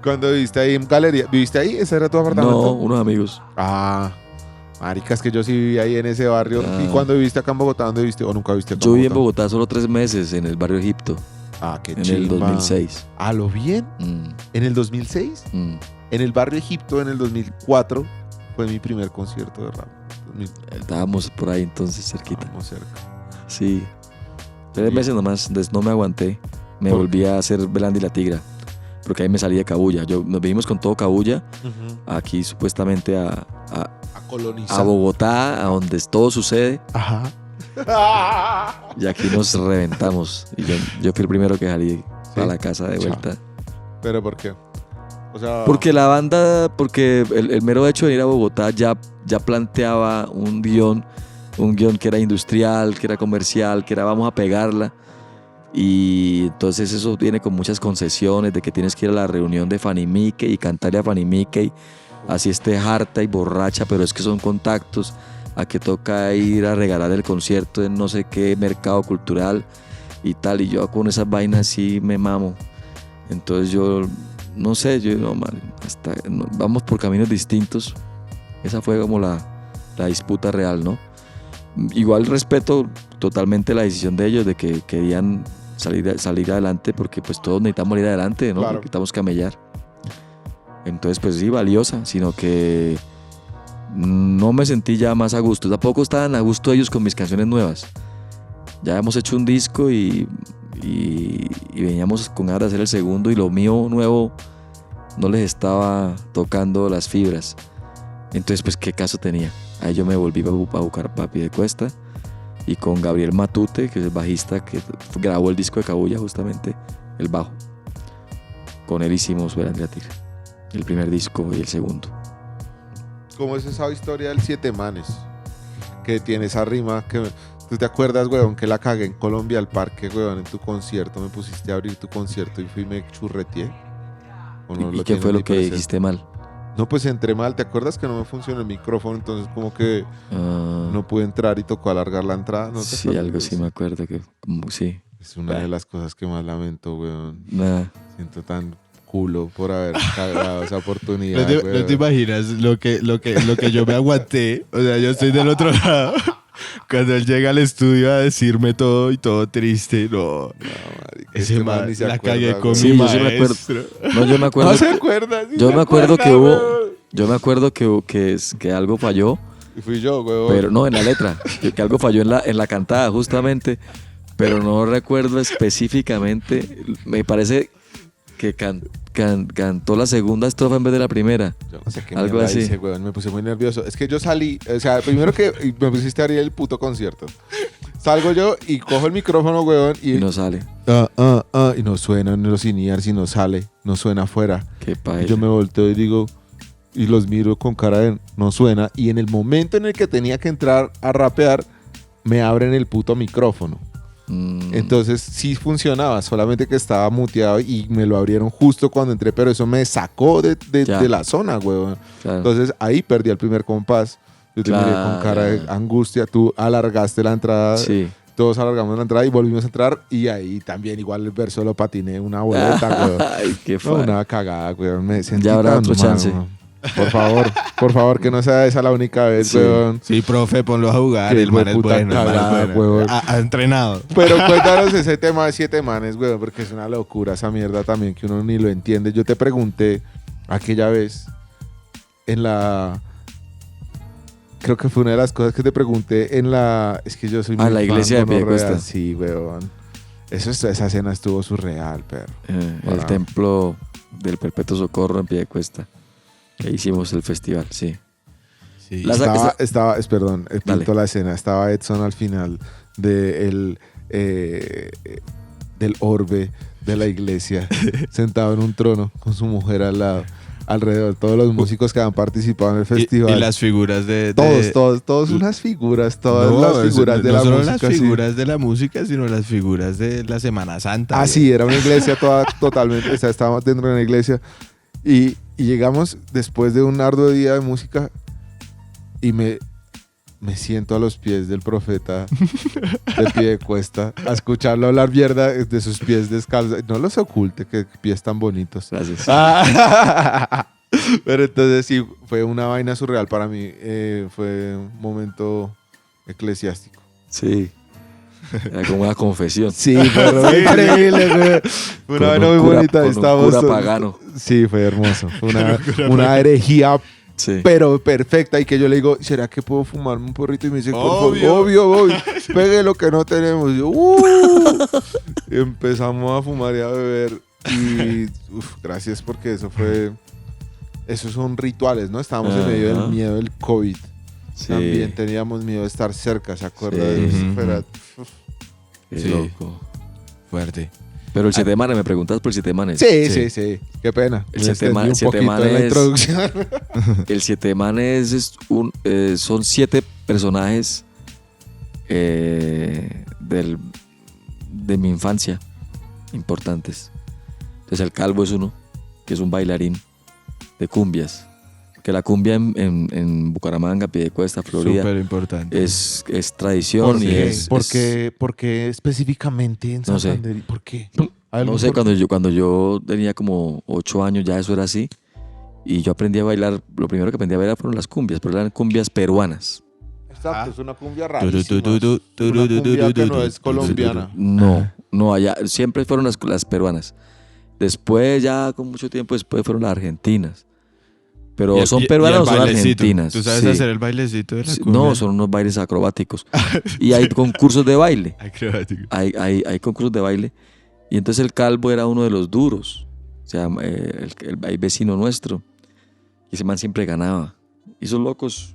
Cuando viviste ahí en Galería, ¿viviste ahí? ¿Ese era tu apartamento? No, unos amigos. Ah, maricas, que yo sí viví ahí en ese barrio. Ah. ¿Y cuando viviste acá en Bogotá? ¿Dónde viviste? ¿O nunca viviste acá Yo viví en Bogotá solo 3 meses en el barrio Egipto, Ah, qué en chimba. el 2006. ¿A lo bien? Mm, ¿En el 2006? mm. En el barrio Egipto, en el 2004, fue mi primer concierto de rap. Estábamos por ahí entonces cerquita. Estábamos cerca. Sí. 3 meses nomás, no me aguanté. Me ¿Por? volví a hacer Belandi y la Tigra. Porque ahí me salí de Cabuya. Nos vinimos con todo Cabuya aquí supuestamente a A colonizar. Bogotá, a donde todo sucede. Ajá. Y aquí nos reventamos. Y yo fui el primero que salí a la casa de Chao. vuelta. ¿Pero por qué? O sea, Porque el mero hecho de ir a Bogotá ya planteaba un guión que era industrial, que era comercial, que era vamos a pegarla. Y entonces eso viene con muchas concesiones de que tienes que ir a la reunión de Fanny Mickey y cantarle a Fanny Mickey, así esté harta y borracha, pero es que son contactos, a que toca ir a regalar el concierto en no sé qué mercado cultural y tal, y yo con esas vainas sí me mamo. Entonces yo, no sé, vamos por caminos distintos. Esa fue como la disputa real, ¿no? Igual respeto totalmente la decisión de ellos de que querían salir adelante, porque pues todos necesitamos ir adelante, ¿no? Claro. Necesitamos camellar. Entonces pues sí, valiosa, sino que no me sentí ya más a gusto. Tampoco estaban a gusto ellos con mis canciones nuevas. Ya hemos hecho un disco y veníamos con ganas de hacer el segundo, y lo mío nuevo no les estaba tocando las fibras. Entonces pues qué caso tenía. Ahí yo me volví a buscar Papi de Cuesta, y con Gabriel Matute, que es el bajista que grabó el disco de Cabuya, justamente el bajo. Con él hicimos Belandi y la Tigra, el primer disco y el segundo. ¿cómo es esa historia del Siete Manes? Que tiene esa rima que... ¿Tú te acuerdas, weón, que la cagué en Colombia al Parque, weón, en tu concierto? Me pusiste a abrir tu concierto y fui y me churreteé. ¿O no ¿Y lo qué fue tienes lo ni que presente? dijiste mal? No, pues entré mal. ¿Te acuerdas que no me funcionó el micrófono? Entonces como que Ah, no pude entrar y tocó alargar la entrada. ¿No te sí, acuerdas? algo sí me acuerdo que sí. Es una de las cosas que más lamento, weón. Nada. Siento tan culo por haber cagado esa oportunidad, No te weón. imaginas lo que yo me aguanté. O sea, yo estoy del otro lado. Cuando él llega al estudio a decirme todo y todo triste, no. Marica, Ese este man man ni se la acuerda, cagué con weón. Sí, mi yo sí me acuerdo. maestro. No, yo me acuerdo. ¿No se acuerda? Sí Yo se me acuerdo acuerda, que hubo. weón. Yo me acuerdo que algo falló, Y fui yo, weón. pero no en la letra. Que algo falló en la cantada, justamente. Pero no recuerdo específicamente. Me parece que cantó la segunda estrofa en vez de la primera. Yo no sé qué Algo mierda así. hice, weón. Me puse muy nervioso. Es que yo salí, o sea, primero que me pusiste a abrir el puto concierto. Salgo yo y cojo el micrófono, weón, Y no sale. y no suena en los in-ears y no sale, no suena afuera. Qué Y paila. yo me volteo y digo, y los miro con cara de no suena. Y en el momento en el que tenía que entrar a rapear, me abren el puto micrófono. Entonces sí funcionaba, solamente que estaba muteado y me lo abrieron justo cuando entré, pero eso me sacó de la zona, weón. Claro. Entonces ahí perdí el primer compás. Yo te miré con cara de angustia, tú alargaste la entrada, Sí. todos alargamos la entrada y volvimos a entrar y ahí también igual el verso lo patiné una boleta, weón. Ay, qué No, fue. una cagada, weón. Me sentí Ya habrá tan otro mal, chance. weón. Por favor, que no sea esa la única vez, Sí. weón. Sí, profe, ponlo a jugar. Qué El man es hijueputa bueno. El man es cagada, bueno. huevón. Ha entrenado. Pero cuéntanos ese tema de 7 manes, weón, porque es una locura esa mierda también que uno ni lo entiende. Yo te pregunté aquella vez en la... Creo que fue una de las cosas que te pregunté en la... Es que yo soy muy la iglesia de Piedecuesta. Sí, weón. Esa escena estuvo surreal, perro. El Wow. templo del Perpetuo Socorro en Piedecuesta. Que hicimos el festival, sí. Sí. La- Perdón, Dale. pinto la escena. Estaba Edson al final del orbe de la iglesia, sentado en un trono con su mujer al lado, alrededor. Todos los músicos que han participado en el festival. Y las figuras de... Todos unas figuras, todas No, las figuras de no la solo música. las sí. figuras de la música, sino las figuras de la Semana Santa. Ah, sí, era una iglesia totalmente, o sea, estábamos dentro de una iglesia y llegamos después de un arduo día de música y me siento a los pies del profeta de Piedecuesta a escucharlo hablar mierda de sus pies descalzos. No los oculte, que pies tan bonitos. Gracias. Pero entonces sí, fue una vaina surreal para mí. Fue un momento eclesiástico. Sí. Era como una confesión. Sí, pero increíble, güey. Fue una Con vaina un muy cura- bonita. con un Estábamos cura todos- pagano. Sí, fue hermoso. Fue una herejía, Sí. pero perfecta. Y que yo le digo, ¿será que puedo fumarme un porrito? Y me dice, por favor, Obvio. obvio. Pegue lo que no tenemos. Y yo, Y empezamos a fumar y a beber. Y gracias porque esos son rituales, ¿no? Estábamos en medio Ajá. del miedo del COVID. Sí. También teníamos miedo de estar cerca, ¿se acuerda Sí. de eso? Ujú. Era- Qué Sí. loco. Fuerte. Pero el Siete Manes, me preguntas por el Siete Manes. Sí. Qué pena. El Me Siete extendí Ma- un Siete poquito en la Manes- introducción. El Siete Manes son 7 personajes de mi infancia importantes. Entonces el Calvo es uno, que es un bailarín de cumbias. Que la cumbia en Bucaramanga, Piedecuesta, Florida, Súper importante. es tradición y es... ¿Por qué específicamente en No sé. Santander? ¿Por qué? No sé, cuando yo tenía como 8 años ya eso era así. Y yo aprendí a bailar, lo primero que aprendí a bailar fueron las cumbias, pero eran cumbias peruanas. Exacto, es una cumbia Turu, rarísima. tu, tu, tu, Es una turu, tu, cumbia tu, que tu, no tu, es tu, colombiana. No, allá siempre fueron las peruanas. Después, ya con mucho tiempo después, fueron las argentinas. Pero Y el- son y- y peruanas el o son bailecito. argentinas. ¿Tú sabes Sí. hacer el bailecito de la Sí, cumbia? no, son unos bailes acrobáticos. Y hay concursos de baile. Acrobático. Hay concursos de baile. Y entonces el Calvo era uno de los duros. O sea, el vecino nuestro. Y ese man siempre ganaba. Y esos locos,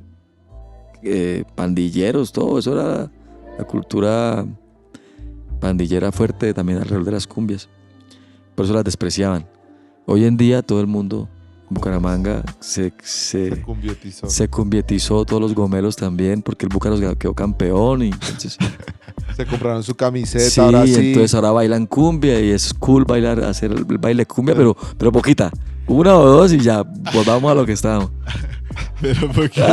pandilleros, todo. Eso era la cultura pandillera fuerte también alrededor de las cumbias. Por eso las despreciaban. Hoy en día todo el mundo en Bucaramanga Se cumbiotizó. se convietizó, todos los gomelos también, porque el Bucaramanga quedó campeón. Y entonces, Se compraron su camiseta, sí, ahora sí. entonces ahora bailan cumbia y es cool bailar, hacer el baile cumbia, pero poquita. 1 o 2 y ya volvamos a lo que estábamos. Pero poquito.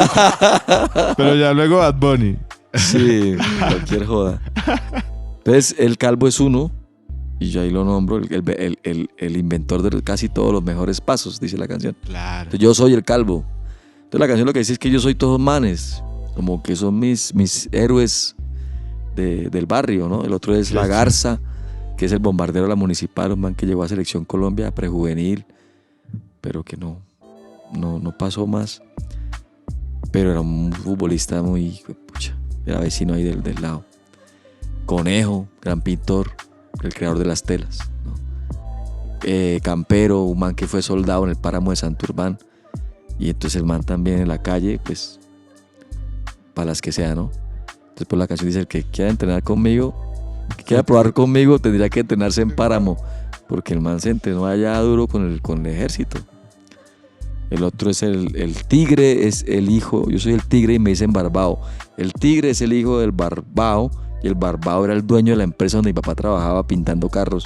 Pero ya luego Bad Bunny. Sí, cualquier joda. Entonces, el Calvo es uno, y yo ahí lo nombro, el inventor de casi todos los mejores pasos, dice la canción. Claro. Entonces, yo soy el Calvo. Entonces, la canción lo que dice es que yo soy todos manes, como que son mis héroes del barrio, ¿no? El otro es La Garza, que es el bombardero de la municipal, un man que llegó a Selección Colombia prejuvenil, pero que no pasó más. Pero era un futbolista muy, pucha, era vecino ahí del lado. Conejo, gran pintor, el creador de las telas, ¿no? Campero, un man que fue soldado en el páramo de Santurbán. Y entonces el man también en la calle, pues, para las que sea, ¿no? Entonces, pues la canción dice: el que quiera entrenar conmigo, que quiera probar conmigo, tendría que entrenarse en páramo, porque el man se entrenó allá duro con el ejército. El otro es el tigre, es el hijo, yo soy el tigre y me dicen Barbao. El tigre es el hijo del Barbao y el Barbao era el dueño de la empresa donde mi papá trabajaba pintando carros.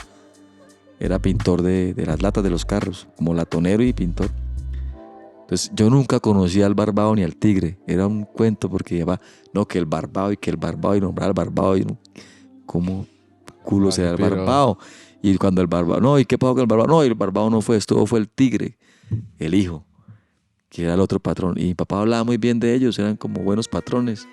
Era pintor de las latas de los carros, como latonero y pintor. Entonces yo nunca conocía al Barbao ni al tigre. Era un cuento porque llamaba, no, que el Barbao y nombraba al Barbao y no, ¿cómo culo Vale, será el pero- Barbao? Y cuando el Barbao, no, ¿y qué pasó con el Barbao? No, y el Barbao no fue esto, fue el tigre, el hijo, que era el otro patrón. Y mi papá hablaba muy bien de ellos, eran como buenos patrones.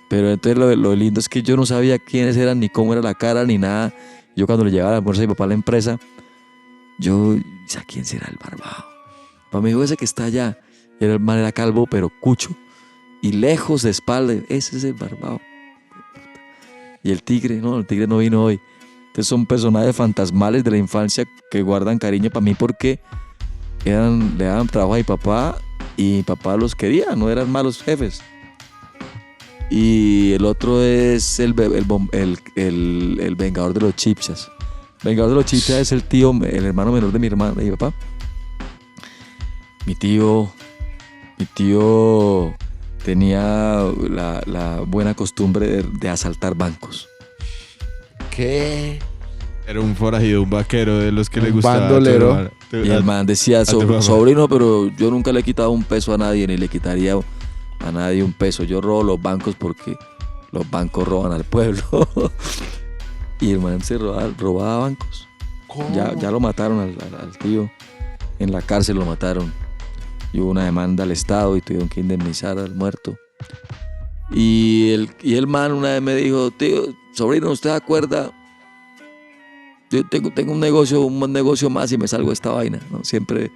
Pero entonces lo lindo es que yo no sabía quiénes eran, ni cómo era la cara, ni nada. Yo cuando le llegaba el almuerzo a mi papá a la empresa, yo decía, ¿quién será el Barbao? Papá me dijo, ese que está allá. Era el man, era calvo, pero cucho. Y lejos de espalda, ese es el Barbao. Y el tigre no vino hoy. Entonces son personajes fantasmales de la infancia que guardan cariño para mí porque le daban trabajo a mi papá y mi papá los quería, no eran malos jefes. Y el otro es el vengador de los chipchas. Vengador de los chipchas es el tío, el hermano menor de mi hermana, de mi papá. Mi tío tenía la buena costumbre de asaltar bancos. ¿Qué? Era un forajido, un vaquero de los que le Un gustaba. a tu bandolero. hermano. Y el man decía, tu papá. sobrino, pero yo nunca le he quitado un peso a nadie, ni le quitaría a nadie un peso. Yo robo los bancos porque los bancos roban al pueblo. Y el man se robaba bancos. ¿Cómo? Ya lo mataron al tío. En la cárcel lo mataron. Y hubo una demanda al Estado y tuvieron que indemnizar al muerto. Y el man una vez me dijo, tío, sobrino, ¿usted se acuerda? Yo tengo un negocio más y me salgo de esta vaina, ¿no? Siempre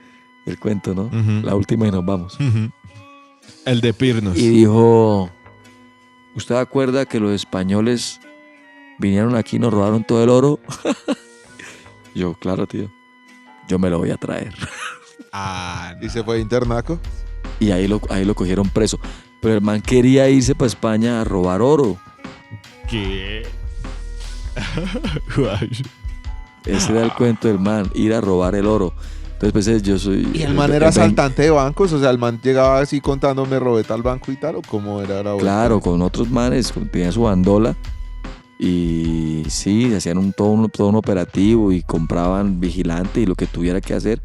el cuento, ¿no? Ujú. La última y nos vamos. Ujú. El de Pirnos. Y dijo, ¿usted se acuerda que los españoles vinieron aquí y nos robaron todo el oro? Yo, claro, tío, yo me lo voy a traer. Ah, ¿Y se fue de internaco? Y ahí lo cogieron preso. Pero el man quería irse para España a robar oro. ¿qué? Guay. Ese era el cuento del man, ir a robar el oro. Entonces, pues yo soy... ¿Y el man era asaltante de bancos? O sea, ¿el man llegaba así contando me robé tal banco y tal? ¿O cómo era la vuelta? Claro, con otros manes, tenía su bandola. Y sí, hacían todo un operativo y compraban vigilante y lo que tuviera que hacer.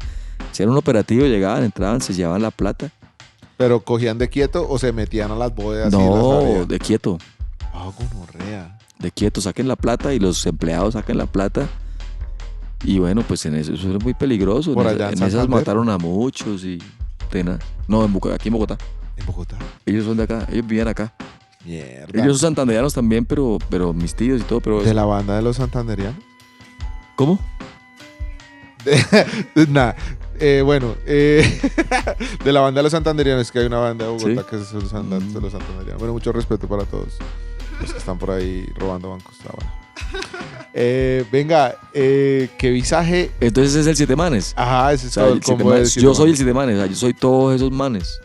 Hacían un operativo, llegaban, entraban, se llevaban la plata. ¿Pero cogían de quieto o se metían a las bóvedas y las No, abrían? de quieto. Ah, gonorrea. De quieto, saquen la plata y los empleados saquen la plata. Y bueno, pues en eso era muy peligroso. Por En allá en esas Santander. mataron a muchos y no, aquí en Bogotá. ¿En Bogotá? Ellos son de acá, ellos vivían acá. Mierda. Ellos son santandereanos también, pero mis tíos y todo, pero... ¿De la banda de los santanderianos? ¿Cómo? Nada. Bueno, de la banda de los santanderianos, que hay una banda de Bogotá Sí. que es de los santanderianos. Bueno, mucho respeto para todos los que están por ahí robando bancos. Está bueno. Venga, qué visaje. Entonces es el Siete Manes. Ajá, ese O es sea, todo el el Siete combo de Manes. Siete Yo soy el Manes. Siete Manes, o sea, yo soy todos esos manes.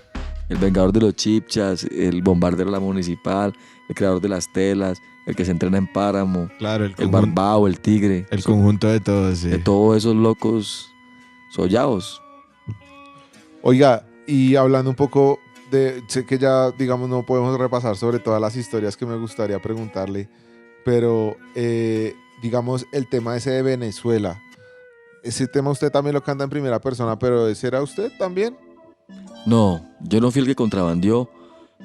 El vengador de los chipchas, el bombardero de la municipal, el creador de las telas, el que se entrena en Páramo, Claro, el el conjunto, Barbao, el Tigre. el conjunto de todos, sí. De todos esos locos sollados. Oiga, y hablando un poco de, sé que ya, digamos, no podemos repasar sobre todas las historias que me gustaría preguntarle, pero, digamos, el tema ese de Venezuela, ese tema usted también lo canta en primera persona, pero ¿ese era usted también? No, yo no fui el que contrabandeó,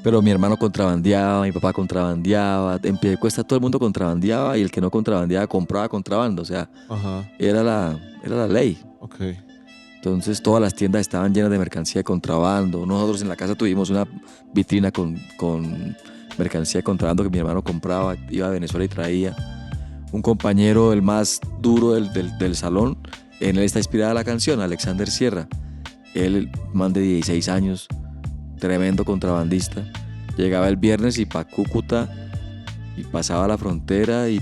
pero mi hermano contrabandeaba, mi papá contrabandeaba, en Piedecuesta todo el mundo contrabandeaba y el que no contrabandeaba compraba contrabando, o sea, Ajá, era la ley. ok. Entonces todas las tiendas estaban llenas de mercancía de contrabando. Nosotros en la casa tuvimos una vitrina con mercancía de contrabando que mi hermano compraba, iba a Venezuela y traía. Un compañero, el más duro del salón, en él está inspirada la canción, Alexander Sierra. Él, man de 16 años, tremendo contrabandista. Llegaba el viernes y para Cúcuta y pasaba la frontera y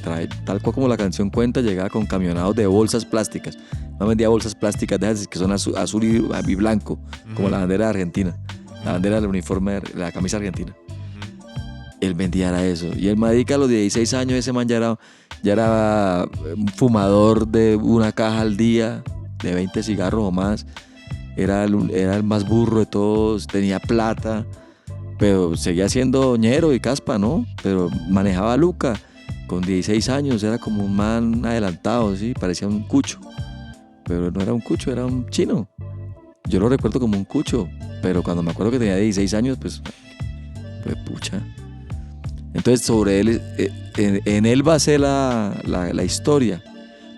tal cual como la canción cuenta, llegaba con camionados de bolsas plásticas. No vendía bolsas plásticas de esas que son azul y blanco, como la bandera de Argentina, la bandera del uniforme, la camisa argentina. Él vendía era eso. Y el marica a los 16 años, ese man ya era un fumador de una caja al día, de 20 cigarros o más. era el más burro de todos, tenía plata, pero seguía siendo ñero y caspa, ¿no? Pero manejaba Luca con 16 años, era como un man adelantado, ¿sí? Parecía un cucho, pero no era un cucho, era un chino. Yo lo recuerdo como un cucho, pero cuando me acuerdo que tenía 16 años, pues pucha. Entonces sobre él, en él va a ser la historia,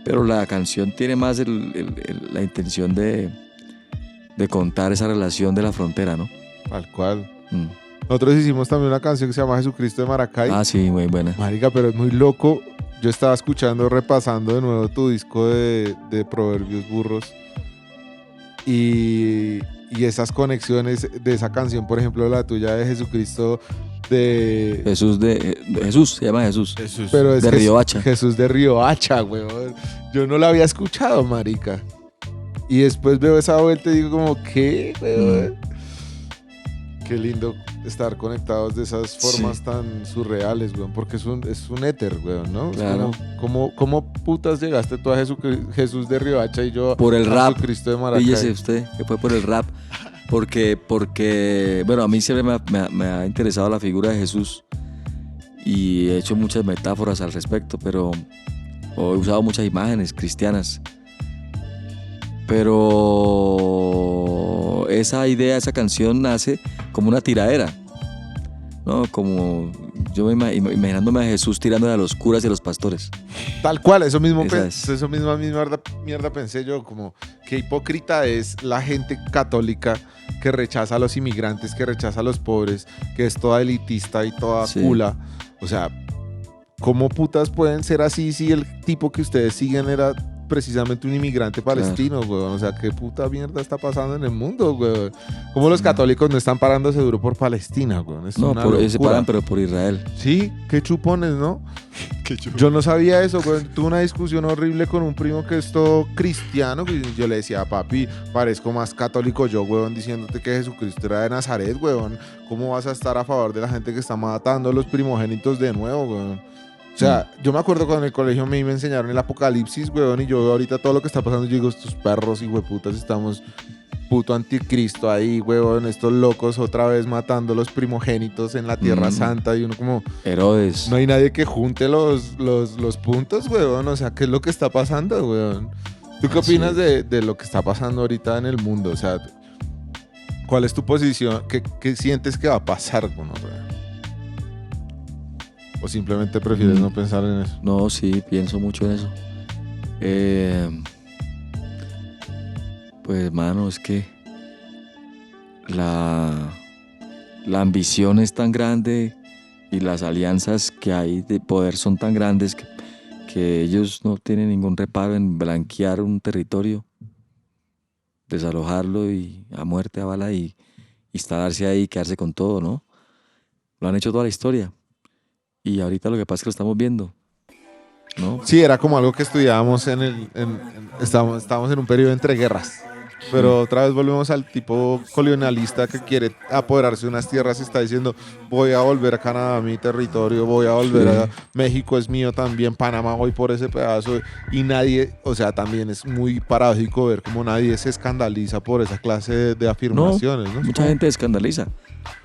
pero la canción tiene más la intención de contar esa relación de la frontera, ¿no? Tal cual. Mm. Nosotros hicimos también una canción que se llama Jesucristo de Maracay. Ah, sí, muy buena. Marica, pero es muy loco. Yo estaba escuchando, repasando de nuevo tu disco de Proverbios Burros. Y esas conexiones de esa canción, por ejemplo, la tuya de Jesucristo de... Jesús, se llama Jesús. Jesús. Pero es de que Riohacha. Jesús de Riohacha, weón. Yo no la había escuchado, marica. Y después veo esa vuelta y digo como, ¿qué, weón? Qué lindo estar conectados de esas formas tan surreales, weón. Porque es un éter, weón, ¿no? Claro. Es como, ¿cómo putas llegaste tú a Jesús de Riohacha y yo Por el a rap. Jesucristo de Maracay? Fíjese usted que fue por el rap. Porque bueno, a mí siempre me ha interesado la figura de Jesús y he hecho muchas metáforas al respecto, pero he usado muchas imágenes cristianas. Pero esa idea, esa canción nace como una tiradera, ¿no? Como yo imaginándome a Jesús tirándole a los curas y a los pastores. Tal cual, eso mismo Esa es. eso misma mierda pensé yo, como qué hipócrita es la gente católica que rechaza a los inmigrantes, que rechaza a los pobres, que es toda elitista y toda Sí. cula. O sea, ¿cómo putas pueden ser así si el tipo que ustedes siguen era precisamente un inmigrante palestino, weón? O sea, ¿qué puta mierda está pasando en el mundo, weón? ¿Cómo los católicos no están parándose duro por Palestina, weón? Es No, una se locura. paran, pero por Israel. Sí, qué chupones, ¿no? Yo no sabía eso, güey. Tuve una discusión horrible con un primo que es todo cristiano. Y yo le decía, papi, parezco más católico yo, weón, diciéndote que Jesucristo era de Nazaret, weón. ¿Cómo vas a estar a favor de la gente que está matando a los primogénitos de nuevo, weón? O sea, yo me acuerdo cuando en el colegio me enseñaron el apocalipsis, weón, y yo veo ahorita todo lo que está pasando. Yo digo, estos perros y hueputas, estamos puto anticristo ahí, weón, estos locos otra vez matando a los primogénitos en la Tierra Santa. Y uno como, Herodes. no hay nadie que junte los puntos, weón. O sea, ¿qué es lo que está pasando, weón? ¿Tú qué Así opinas de lo que está pasando ahorita en el mundo? O sea, ¿cuál es tu posición? ¿Qué sientes que va a pasar con weón? ¿O simplemente prefieres no pensar en eso? No, sí, pienso mucho en eso. Pues, mano, es que la ambición es tan grande y las alianzas que hay de poder son tan grandes que ellos no tienen ningún reparo en blanquear un territorio, desalojarlo y a muerte, a bala y instalarse ahí y quedarse con todo, ¿no? Lo han hecho toda la historia. Y ahorita lo que pasa es que lo estamos viendo, ¿no? Sí, era como algo que estudiábamos estábamos en un periodo entre guerras. Pero otra vez volvemos al tipo colonialista que quiere apoderarse de unas tierras y está diciendo, voy a volver a Canadá, mi territorio, voy a volver a México, es mío también, Panamá, voy por ese pedazo. Y nadie, o sea, también es muy paradójico ver cómo nadie se escandaliza por esa clase de afirmaciones, ¿no? Mucha gente escandaliza.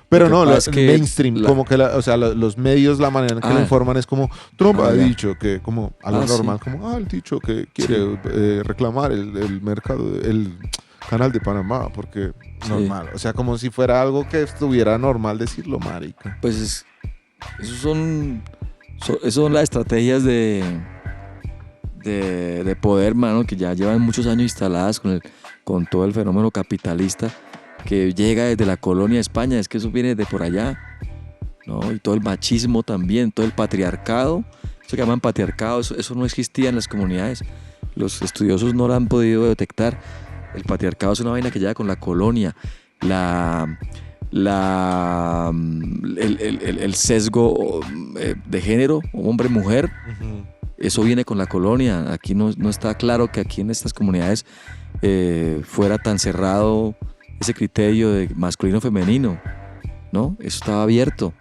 Pero Lo que no, pasa los es que mainstream, como que o sea, los medios, la manera en que lo informan es como Trump ha ya. dicho que, como a lo Ah, normal, sí. como, él dicho que quiere reclamar el mercado, el canal de Panamá, porque normal. O sea, como si fuera algo que estuviera normal decirlo, marica. Pues esos son las estrategias de poder, mano, que ya llevan muchos años instaladas con todo el fenómeno capitalista que llega desde la colonia de España. Es que eso viene de por allá, ¿no? Y todo el machismo también, todo el patriarcado, eso que llaman patriarcado, eso no existía en las comunidades. Los estudiosos no lo han podido detectar. El patriarcado es una vaina que llega con la colonia, el sesgo de género, hombre-mujer. Eso viene con la colonia. Aquí no está claro que aquí en estas comunidades fuera tan cerrado ese criterio de masculino-femenino, ¿no? Eso estaba abierto.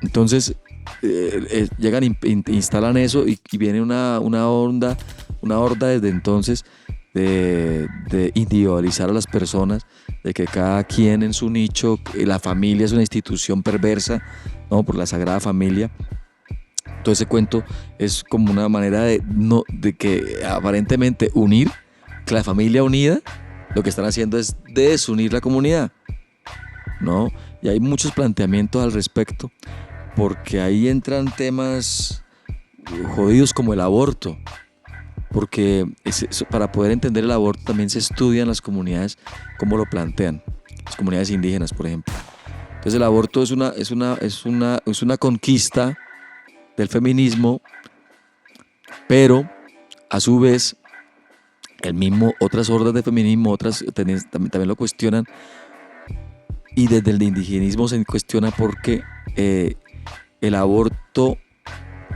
Entonces llegan, instalan eso y viene una horda desde entonces de individualizar a las personas, de que cada quien en su nicho, la familia es una institución perversa, ¿no? Por la Sagrada Familia. Todo ese cuento es como una manera de que aparentemente unir, que la familia unida, lo que están haciendo es desunir la comunidad, ¿no? Y hay muchos planteamientos al respecto, porque ahí entran temas jodidos como el aborto, porque para poder entender el aborto también se estudian las comunidades, cómo lo plantean, las comunidades indígenas, por ejemplo. Entonces el aborto es una conquista del feminismo, pero a su vez otras hordas de feminismo, también lo cuestionan, y desde el indigenismo se cuestiona porque el aborto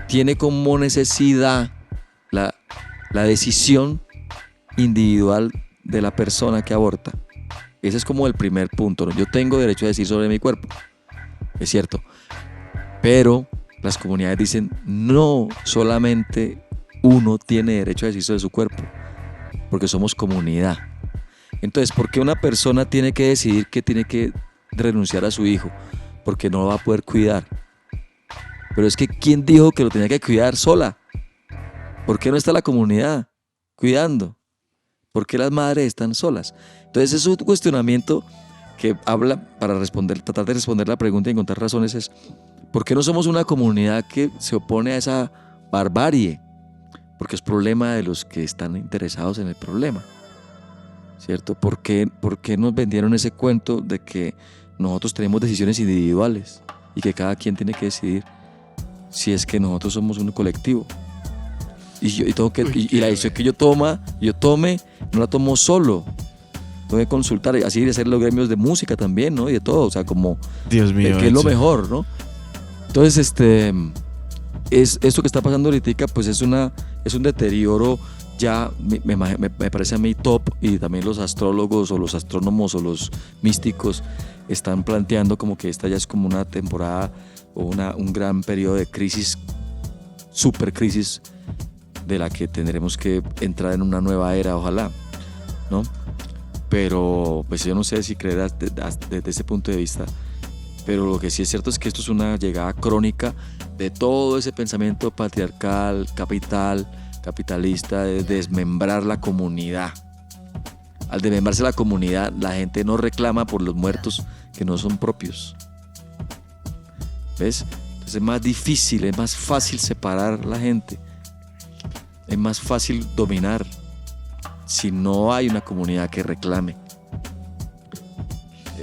tiene como necesidad la decisión individual de la persona que aborta. Ese es como el primer punto, ¿no? Yo tengo derecho a decir sobre mi cuerpo, es cierto, pero las comunidades dicen no solamente uno tiene derecho a decir sobre su cuerpo, porque somos comunidad. Entonces, ¿por qué una persona tiene que decidir que tiene que renunciar a su hijo? Porque no lo va a poder cuidar. Pero es que ¿quién dijo que lo tenía que cuidar sola? ¿Por qué no está la comunidad cuidando? ¿Por qué las madres están solas? Entonces es un cuestionamiento que habla, tratar de responder la pregunta y encontrar razones, es ¿por qué no somos una comunidad que se opone a esa barbarie? Porque es problema de los que están interesados en el problema, ¿cierto? ¿Por qué nos vendieron ese cuento de que nosotros tenemos decisiones individuales y que cada quien tiene que decidir si es que nosotros somos un colectivo? Y la decisión que yo tome, no la tomo solo. Tengo que consultar, así de hacer los gremios de música también, ¿no? Y de todo, o sea, como Dios mío, que es lo mejor, ¿no? Entonces, esto que está pasando ahorita, pues es un deterioro ya, me parece a mí top, y también los astrólogos o los astrónomos o los místicos están planteando como que esta ya es como una temporada o un gran periodo de crisis, super crisis, de la que tendremos que entrar en una nueva era, ojalá, ¿no? Pero pues yo no sé si creer desde ese punto de vista, pero lo que sí es cierto es que esto es una llegada crónica de todo ese pensamiento patriarcal, capitalista, de desmembrar la comunidad. Al desmembrarse la comunidad, la gente no reclama por los muertos que no son propios. ¿Ves? Entonces es más difícil, es más fácil separar la gente. Es más fácil dominar si no hay una comunidad que reclame.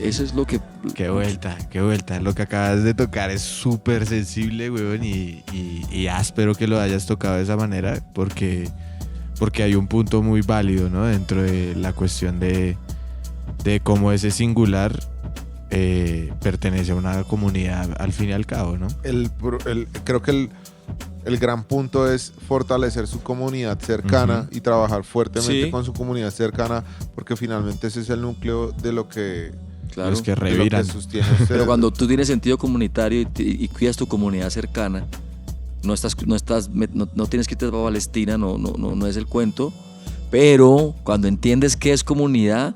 Eso es lo que... Qué vuelta. Lo que acabas de tocar es súper sensible, weón, y áspero que lo hayas tocado de esa manera, porque hay un punto muy válido, ¿no? Dentro de la cuestión de cómo ese singular pertenece a una comunidad al fin y al cabo, ¿no? Creo que el gran punto es fortalecer su comunidad cercana y trabajar fuertemente con su comunidad cercana, porque finalmente ese es el núcleo de lo que, claro, los que reviran. de lo que sostiene usted. Pero cuando tú tienes sentido comunitario y cuidas tu comunidad cercana, no tienes que irte para Palestina, no es el cuento, pero cuando entiendes qué es comunidad,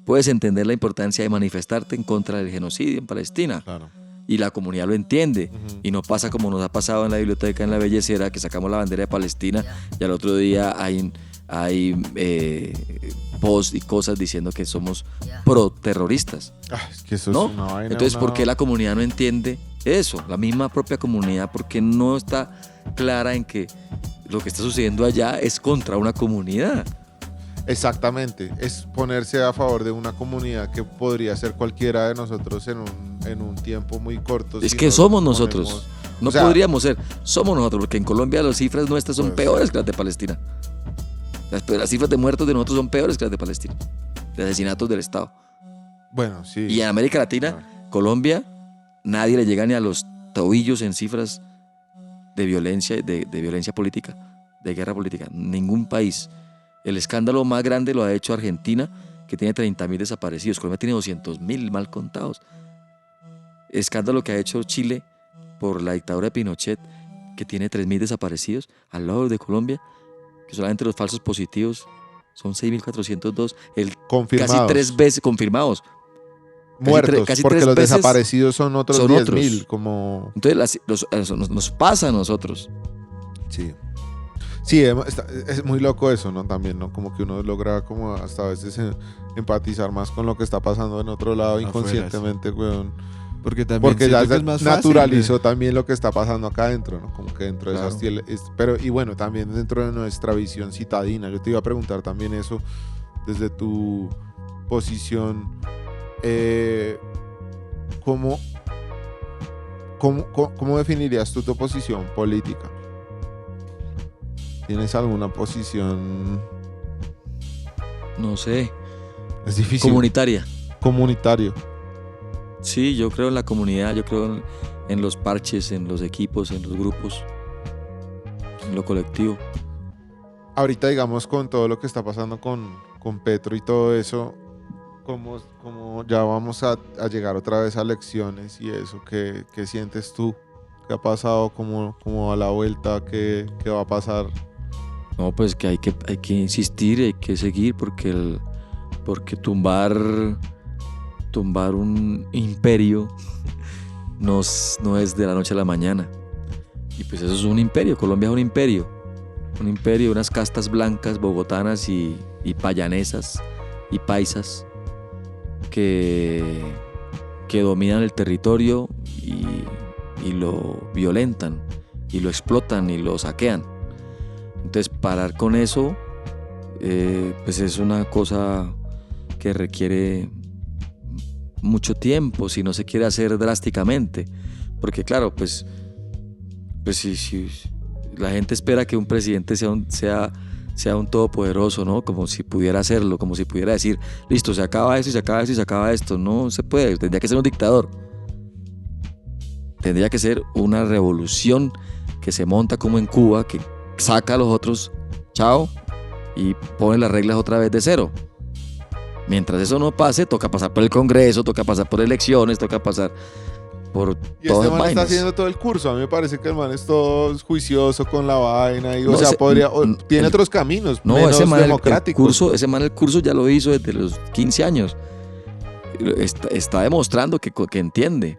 puedes entender la importancia de manifestarte en contra del genocidio en Palestina. Claro. Y la comunidad lo entiende, y no pasa como nos ha pasado en la biblioteca en La Bellecera, que sacamos la bandera de Palestina y al otro día hay posts y cosas diciendo que somos pro-terroristas. Es que eso ¿no? es una vaina. Entonces, ¿por qué la comunidad no entiende eso? La misma propia comunidad, porque no está clara en que lo que está sucediendo allá es contra una comunidad. Exactamente, es ponerse a favor de una comunidad que podría ser cualquiera de nosotros en un tiempo muy corto. Es si que nos somos ponemos- nosotros. No o sea, podríamos ser. Somos nosotros, porque en Colombia las cifras nuestras son Pues, peores que las de Palestina. Las cifras de muertos de nosotros son peores que las de Palestina. De asesinatos del Estado. Bueno, sí. Y en América Latina, Colombia, nadie le llega ni a los tobillos en cifras de violencia, de violencia política, de guerra política. Ningún país. El escándalo más grande lo ha hecho Argentina, que tiene 30.000 desaparecidos. Colombia tiene 200.000 mal contados. El escándalo que ha hecho Chile por la dictadura de Pinochet, que tiene 3.000 desaparecidos al lado de Colombia, que solamente los falsos positivos Son 6.402. Confirmados. Casi 3 veces confirmados. Muertos, casi porque 3 los veces desaparecidos son otros son 10.000, otros. como... Entonces nos pasa a nosotros. Sí. Sí, es muy loco eso, ¿no? También, ¿no? Como que uno logra como hasta a veces empatizar más con lo que está pasando en otro lado Afuera, inconscientemente, weón. Porque también Porque ya siento que es más fácil, naturalizó también lo que está pasando acá adentro, ¿no? Como que dentro de Claro. pero y bueno, también dentro de nuestra visión citadina. Yo te iba a preguntar también eso desde tu posición. ¿Cómo definirías tú tu posición política? ¿Tienes alguna posición? No sé. Es difícil. Comunitario. Sí, yo creo en la comunidad, yo creo en los parches, en los equipos, en los grupos, en lo colectivo. Ahorita, digamos, con todo lo que está pasando con Petro y todo eso, ¿cómo ya vamos a llegar otra vez a elecciones y eso? ¿Qué sientes tú? ¿Qué ha pasado? ¿Cómo a la vuelta? ¿Qué va a pasar? No, pues que hay que insistir, hay que seguir porque tumbar un imperio no es de la noche a la mañana. Y pues eso es un imperio, Colombia es un imperio, unas castas blancas, bogotanas y payanesas y paisas que dominan el territorio y lo violentan y lo explotan y lo saquean. Entonces parar con eso pues es una cosa que requiere mucho tiempo si no se quiere hacer drásticamente, porque claro, pues si la gente espera que un presidente sea un todopoderoso, ¿no? Como si pudiera hacerlo, como si pudiera decir, listo, se acaba esto y se acaba esto y se acaba esto. No se puede, tendría que ser un dictador. Tendría que ser una revolución que se monta como en Cuba, que saca a los otros, chao, y pone las reglas otra vez de cero. Mientras eso no pase, toca pasar por el Congreso, toca pasar por elecciones, toca pasar por Y todas este man vainas. está haciendo todo el curso. A mí me parece que el man es todo juicioso con la vaina. Y, No, o sea, ese- tiene otros caminos No, menos ese man democráticos. el curso ya lo hizo desde los 15 años. Está demostrando que entiende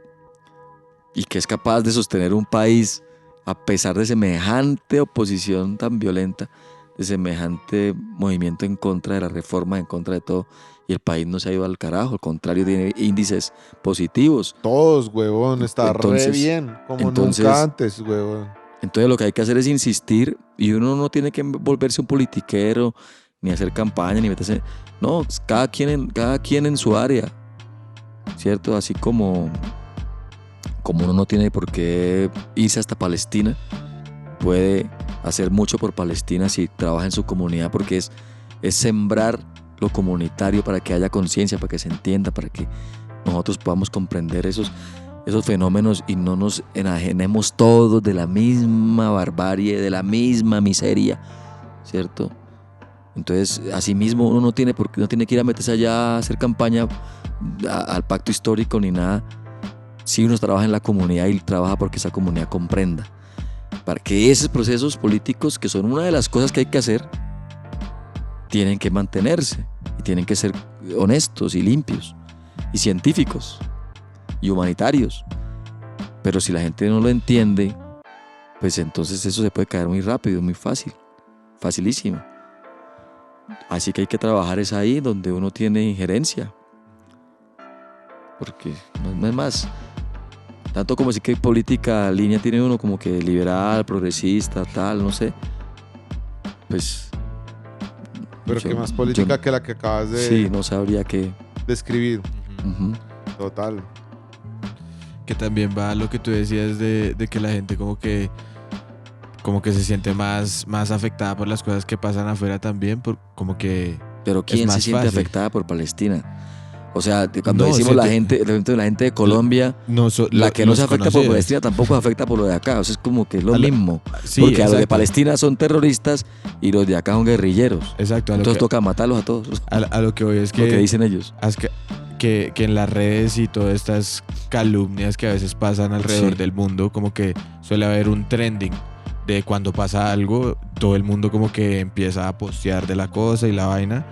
y que es capaz de sostener un país a pesar de semejante oposición tan violenta, de semejante movimiento en contra de la reforma, en contra de todo. Y el país no se ha ido al carajo, al contrario, tiene índices positivos. Todos, huevón. Está Entonces- re bien. Como entonces- nunca antes, huevón. Entonces lo que hay que hacer es insistir y uno no tiene que volverse un politiquero, ni hacer campaña, ni meterse... No, cada quien en su área, ¿cierto? Así como uno no tiene por qué irse hasta Palestina, puede hacer mucho por Palestina si trabaja en su comunidad, porque es sembrar lo comunitario para que haya conciencia, para que se entienda, para que nosotros podamos comprender esos fenómenos y no nos enajenemos todos de la misma barbarie, de la misma miseria, ¿cierto? Entonces, asimismo, uno no tiene que ir a meterse allá a hacer campaña al pacto histórico ni nada. Si uno trabaja en la comunidad y trabaja porque esa comunidad comprenda, para que esos procesos políticos, que son una de las cosas que hay que hacer, tienen que mantenerse y tienen que ser honestos y limpios y científicos y humanitarios. Pero si la gente no lo entiende, pues entonces eso se puede caer muy rápido, muy fácil, facilísimo. Así que hay que trabajar es ahí donde uno tiene injerencia, porque no es más. Tanto como decir que política línea tiene uno como que liberal, progresista, tal, no sé. Pues... Pero yo- que más política yo- que la que acabas de Sí, no sabría qué. describir. Ujú. Total. Que también va a lo que tú decías de que la gente como que se siente más afectada por las cosas que pasan afuera también, como que Pero ¿quién más se siente fácil. afectada por Palestina? O sea, cuando No, decimos siente- la gente de Colombia, no la que no los se afecta por conocidos. Palestina tampoco se afecta por lo de acá. O sea, es como que es lo A lo- mismo. Sí, Porque a los de exacto. Palestina son terroristas y los de acá son guerrilleros. Exacto, a lo, Entonces que, toca matarlos a todos. a lo que voy es Lo que que, dicen ellos. que en las redes y todas estas calumnias que a veces pasan alrededor Sí. del mundo, como que suele haber un trending de cuando pasa algo, todo el mundo como que empieza a postear de la cosa y la vaina,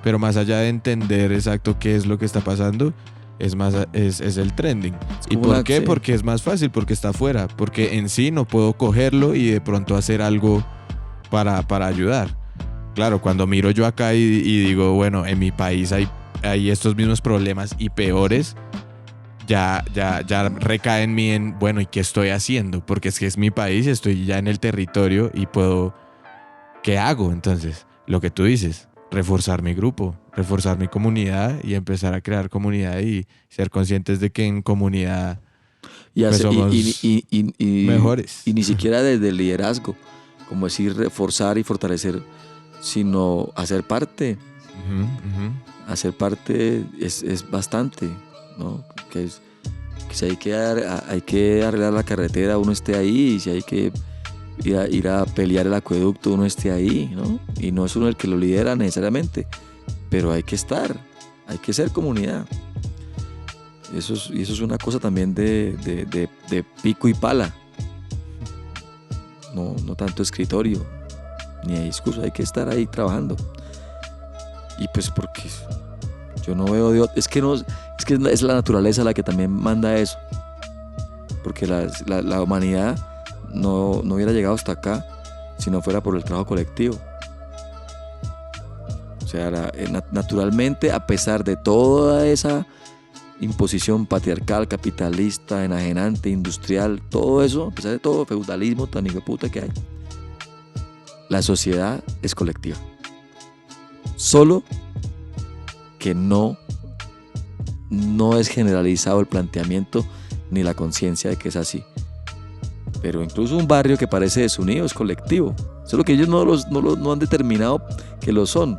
pero más allá de entender exacto qué es lo que está pasando, es el trending. ¿Y como por qué? sí. Porque es más fácil, porque está afuera, porque en sí no puedo cogerlo y de pronto hacer algo para ayudar. Claro, cuando miro yo acá y digo, bueno, en mi país hay estos mismos problemas y peores, ya recae en mí en, bueno, ¿y qué estoy haciendo? Porque es que es mi país, estoy ya en el territorio y puedo, ¿qué hago? Entonces, lo que tú dices, reforzar mi grupo, reforzar mi comunidad y empezar a crear comunidad y ser conscientes de que en comunidad Y, pues hacer- somos y mejores. y ni siquiera desde el liderazgo, como decir reforzar y fortalecer, sino hacer parte. Ujú, ujú. Hacer parte es bastante, ¿no? Que si hay que arreglar la carretera, uno esté ahí, y si hay que ir a pelear el acueducto, uno esté ahí, ¿no? Y no es uno el que lo lidera necesariamente, pero hay que estar, hay que ser comunidad. Y eso es una cosa también de pico y pala, no tanto escritorio, ni de discurso, hay que estar ahí trabajando. Y pues porque yo no veo de otro, es que es la naturaleza la que también manda eso, porque la humanidad no hubiera llegado hasta acá si no fuera por el trabajo colectivo. O sea, naturalmente, a pesar de toda esa imposición patriarcal, capitalista, enajenante, industrial, todo eso, a pesar de todo feudalismo tan hijo de puta que hay, la sociedad es colectiva. Solo que no es generalizado el planteamiento ni la conciencia de que es así. Pero incluso un barrio que parece desunido es colectivo. Solo que ellos no han determinado que lo son,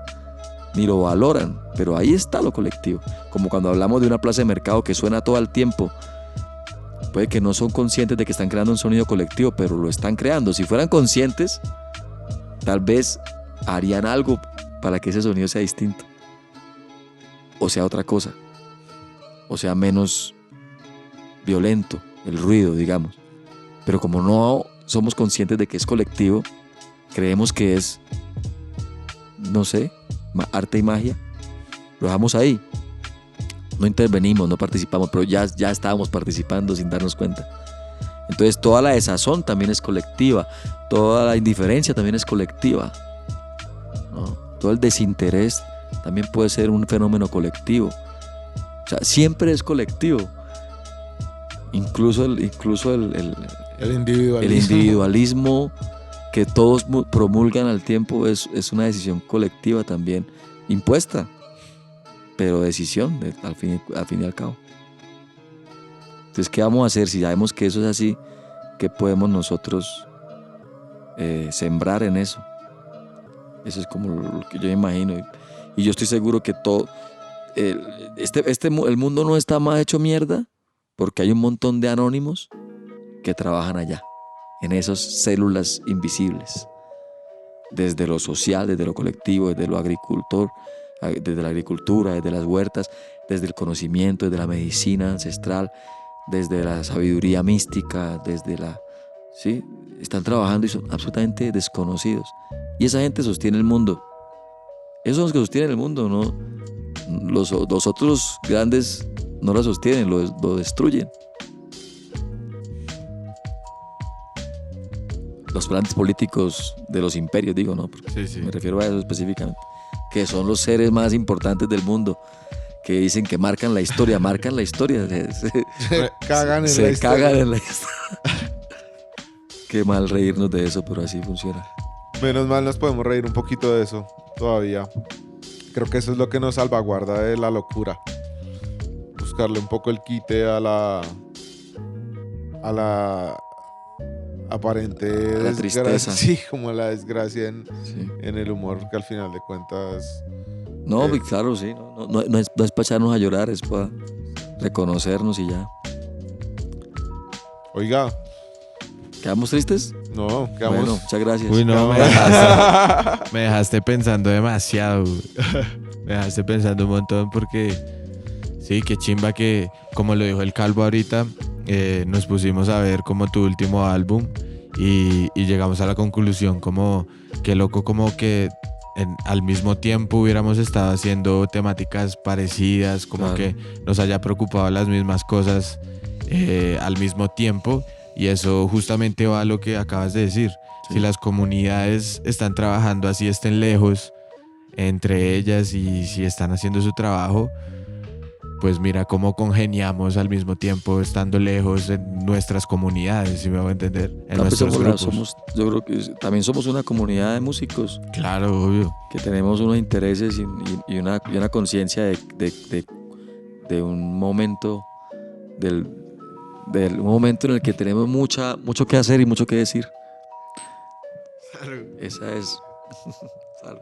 ni lo valoran. Pero ahí está lo colectivo. Como cuando hablamos de una plaza de mercado que suena todo el tiempo. Puede que no son conscientes de que están creando un sonido colectivo, pero lo están creando. Si fueran conscientes, tal vez harían algo para que ese sonido sea distinto. O sea otra cosa. O sea menos violento, el ruido, digamos. Pero como no somos conscientes de que es colectivo, creemos que es, no sé, arte y magia, lo dejamos ahí. No intervenimos, no participamos, pero ya estábamos participando sin darnos cuenta. Entonces toda la desazón también es colectiva, toda la indiferencia también es colectiva, ¿no? Todo el desinterés también puede ser un fenómeno colectivo. O sea, siempre es colectivo. Incluso el individualismo. el individualismo que todos promulgan al tiempo es una decisión colectiva también, impuesta, pero decisión al fin y al cabo. Entonces, ¿qué vamos a hacer si sabemos que eso es así? ¿Qué podemos nosotros sembrar en eso? Eso es como lo que yo imagino. Y yo estoy seguro que todo el mundo no está más hecho mierda porque hay un montón de anónimos que trabajan allá, en esas células invisibles, desde lo social, desde lo colectivo, desde lo agricultor, desde la agricultura, desde las huertas, desde el conocimiento, desde la medicina ancestral, desde la sabiduría mística, ¿sí? Están trabajando y son absolutamente desconocidos. Y esa gente sostiene el mundo. Esos son los que sostienen el mundo, ¿no? Los otros grandes no lo sostienen, lo destruyen. Los planes políticos de los imperios, digo, ¿no? Porque Sí. me refiero a eso específicamente. Que son los seres más importantes del mundo. Que dicen que marcan la historia. Se cagan en Se la historia. cagan en la historia. Qué mal reírnos de eso, pero así funciona. Menos mal nos podemos reír un poquito de eso todavía. Creo que eso es lo que nos salvaguarda de la locura. Buscarle un poco el quite a la aparente La desgracia. tristeza. Sí, como la desgracia Sí. en el humor, que al final de cuentas... No, claro, sí. No es para echarnos a llorar, es para reconocernos y ya. Oiga, ¿Quedamos tristes? no, quedamos... Bueno, muchas gracias. Uy, no, me dejaste pensando demasiado. Me dejaste pensando un montón porque sí, qué chimba que, como lo dijo el Calvo ahorita, nos pusimos a ver como tu último álbum y llegamos a la conclusión como qué loco como que al mismo tiempo hubiéramos estado haciendo temáticas parecidas, como Claro. que nos haya preocupado las mismas cosas al mismo tiempo, y eso justamente va a lo que acabas de decir. Sí. Si las comunidades están trabajando así estén lejos entre ellas y si están haciendo su trabajo, pues mira cómo congeniamos al mismo tiempo estando lejos en nuestras comunidades, si me voy a entender, en No, pues nuestros grupos. yo creo que también somos una comunidad de músicos Claro, obvio. que tenemos unos intereses y una conciencia de un momento, del un momento en el que tenemos mucho que hacer y mucho que decir. Esa es. Salud.